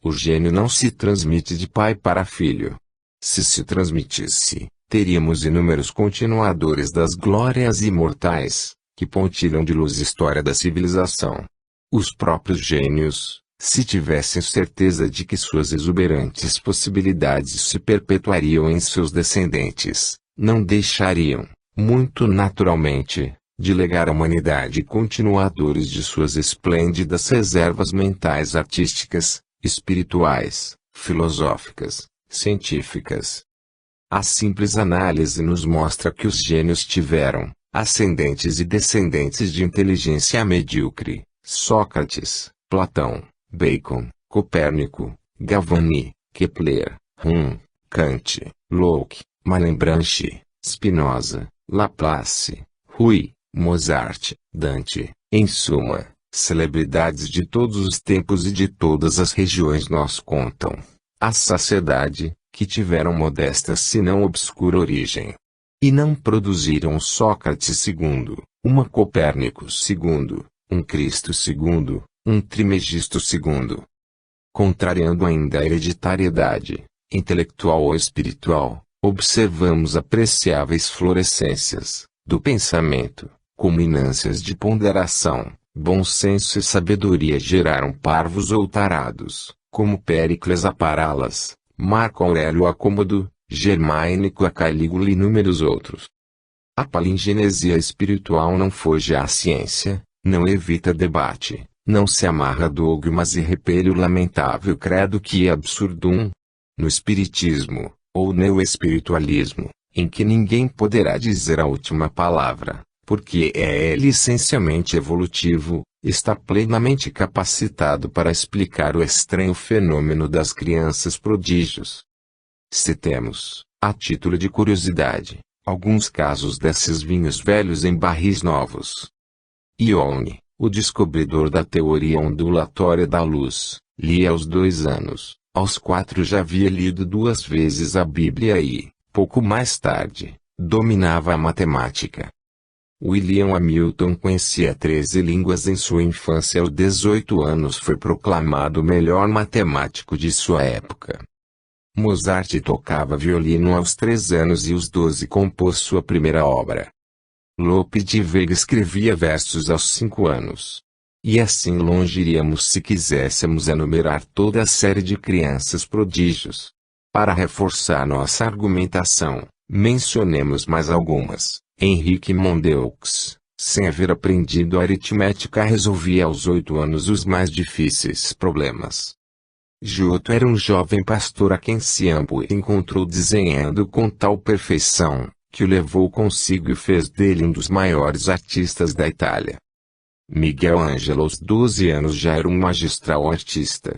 O gênio não se transmite de pai para filho. Se transmitisse, teríamos inúmeros continuadores das glórias imortais, que pontilham de luz a história da civilização. Os próprios gênios, se tivessem certeza de que suas exuberantes possibilidades se perpetuariam em seus descendentes, não deixariam, muito naturalmente, de legar à humanidade continuadores de suas esplêndidas reservas mentais artísticas, espirituais, filosóficas, científicas. A simples análise nos mostra que os gênios tiveram, ascendentes e descendentes de inteligência medíocre: Sócrates, Platão, Bacon, Copérnico, Galvani, Kepler, Kant, Locke, Malebranche, Spinoza, Laplace, Rui, Mozart, Dante, em suma, celebridades de todos os tempos e de todas as regiões nos contam, à saciedade, que tiveram modesta se não obscura origem. E não produziram Sócrates II, uma Copérnico II, um Cristo II, um Trimegisto II. Contrariando ainda a hereditariedade, intelectual ou espiritual, observamos apreciáveis florescências, do pensamento, culminâncias de ponderação, bom senso e sabedoria geraram parvos ou tarados, como Péricles a Paralas, Marco Aurélio a Cômodo, Germânico a Calígula e inúmeros outros. A palingenesia espiritual não foge à ciência, não evita debate, não se amarra a dogmas e repele o lamentável credo que é absurdum. No espiritismo, ou neoespiritualismo, em que ninguém poderá dizer a última palavra, porque é ele essencialmente evolutivo, está plenamente capacitado para explicar o estranho fenômeno das crianças prodígios. Citemos, a título de curiosidade, alguns casos desses vinhos velhos em barris novos. Ione, o descobridor da teoria ondulatória da luz, lia aos 2 anos, aos 4 já havia lido 2 vezes a Bíblia e, pouco mais tarde, dominava a matemática. William Hamilton conhecia 13 línguas em sua infância e aos 18 anos foi proclamado o melhor matemático de sua época. Mozart tocava violino aos 3 anos e aos 12 compôs sua primeira obra. Lope de Vega escrevia versos aos 5 anos. E assim longe iríamos se quiséssemos enumerar toda a série de crianças prodígios. Para reforçar nossa argumentação, mencionemos mais algumas. Henrique Mondeux, sem haver aprendido aritmética, resolvia aos 8 anos os mais difíceis problemas. Giotto era um jovem pastor a quem Ciampo encontrou desenhando com tal perfeição, que o levou consigo e fez dele um dos maiores artistas da Itália. Miguel Ângelo aos 12 anos já era um magistral artista.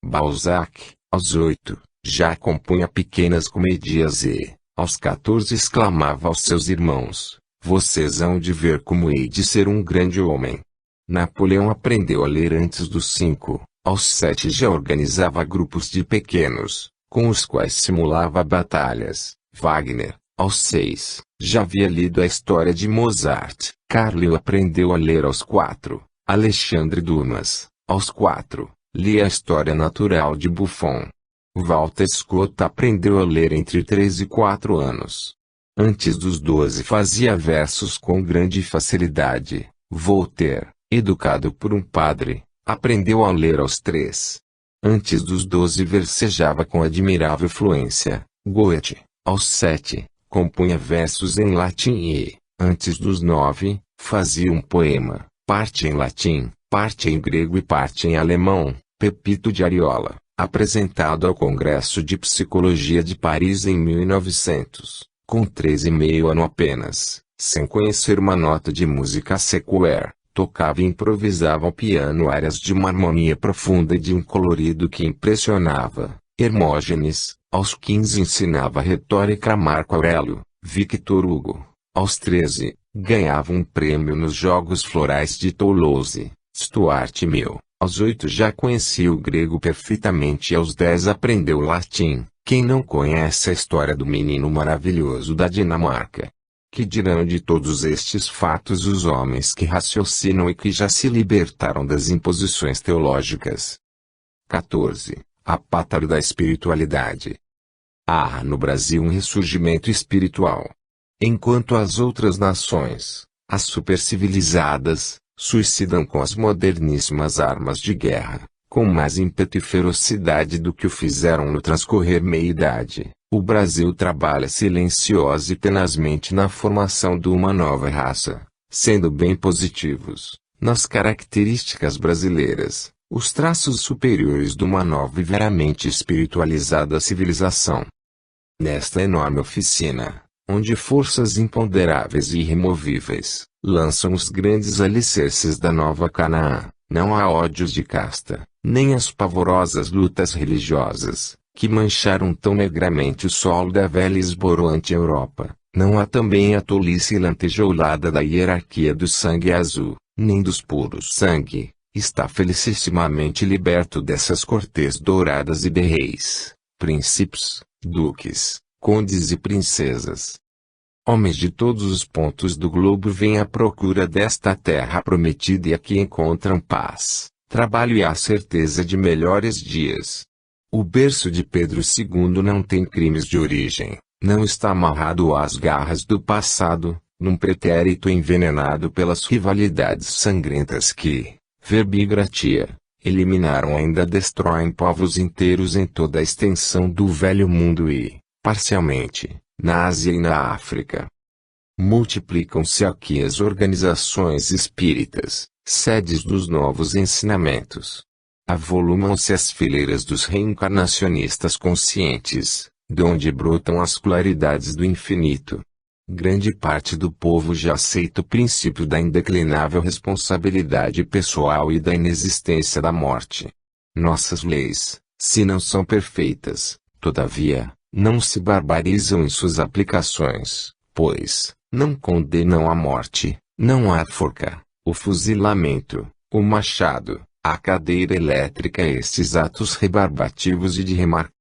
Balzac, aos 8, já compunha pequenas comedias e, aos 14 exclamava aos seus irmãos, vocês hão de ver como hei de ser um grande homem. Napoleão aprendeu a ler antes dos 5. Aos 7 já organizava grupos de pequenos, com os quais simulava batalhas. Wagner, aos 6, já havia lido a história de Mozart. Carlyle aprendeu a ler aos 4. Alexandre Dumas, aos 4, lia a história natural de Buffon. Walter Scott aprendeu a ler entre 3 e 4 anos. Antes dos 12 fazia versos com grande facilidade. Voltaire, educado por um padre, aprendeu a ler aos 3. Antes dos 12 versejava com admirável fluência. Goethe, aos 7, compunha versos em latim e, antes dos 9, fazia um poema, parte em latim, parte em grego e parte em alemão. Pepito de Ariola, apresentado ao Congresso de Psicologia de Paris em 1900, com 13,5 anos apenas, sem conhecer uma nota de música secular. Tocava e improvisava ao piano áreas de uma harmonia profunda e de um colorido que impressionava. Hermógenes, aos 15 ensinava retórica a Marco Aurélio. Victor Hugo, aos 13, ganhava um prêmio nos Jogos Florais de Toulouse. Stuart Mill, aos 8 já conhecia o grego perfeitamente e aos 10 aprendeu latim. Quem não conhece a história do menino maravilhoso da Dinamarca? Que dirão de todos estes fatos os homens que raciocinam e que já se libertaram das imposições teológicas? 14. A pátria da espiritualidade. Há no Brasil um ressurgimento espiritual. Enquanto as outras nações, as supercivilizadas, suicidam com as moderníssimas armas de guerra, com mais ímpeto e ferocidade do que o fizeram no transcorrer meia-idade. O Brasil trabalha silenciosa e tenazmente na formação de uma nova raça, sendo bem positivos, nas características brasileiras, os traços superiores de uma nova e veramente espiritualizada civilização. Nesta enorme oficina, onde forças imponderáveis e irremovíveis, lançam os grandes alicerces da nova Canaã, não há ódios de casta, nem as pavorosas lutas religiosas, que mancharam tão negramente o solo da velha e esboroante Europa. Não há também a tolice lantejoulada da hierarquia do sangue azul, nem dos puros sangue. Está felicissimamente liberto dessas cortes douradas e de reis, príncipes, duques, condes e princesas. Homens de todos os pontos do globo vêm à procura desta terra prometida e aqui encontram paz, trabalho e a certeza de melhores dias. O berço de Pedro II não tem crimes de origem, não está amarrado às garras do passado, num pretérito envenenado pelas rivalidades sangrentas que, verbigratia, eliminaram ainda destroem povos inteiros em toda a extensão do velho mundo e, parcialmente, na Ásia e na África. Multiplicam-se aqui as organizações espíritas, sedes dos novos ensinamentos. Avolumam-se as fileiras dos reencarnacionistas conscientes, de onde brotam as claridades do infinito. Grande parte do povo já aceita o princípio da indeclinável responsabilidade pessoal e da inexistência da morte. Nossas leis, se não são perfeitas, todavia, não se barbarizam em suas aplicações, pois, não condenam a morte, não a forca, o fuzilamento, o machado, a cadeira elétrica. Estes atos rebarbativos e de remarcável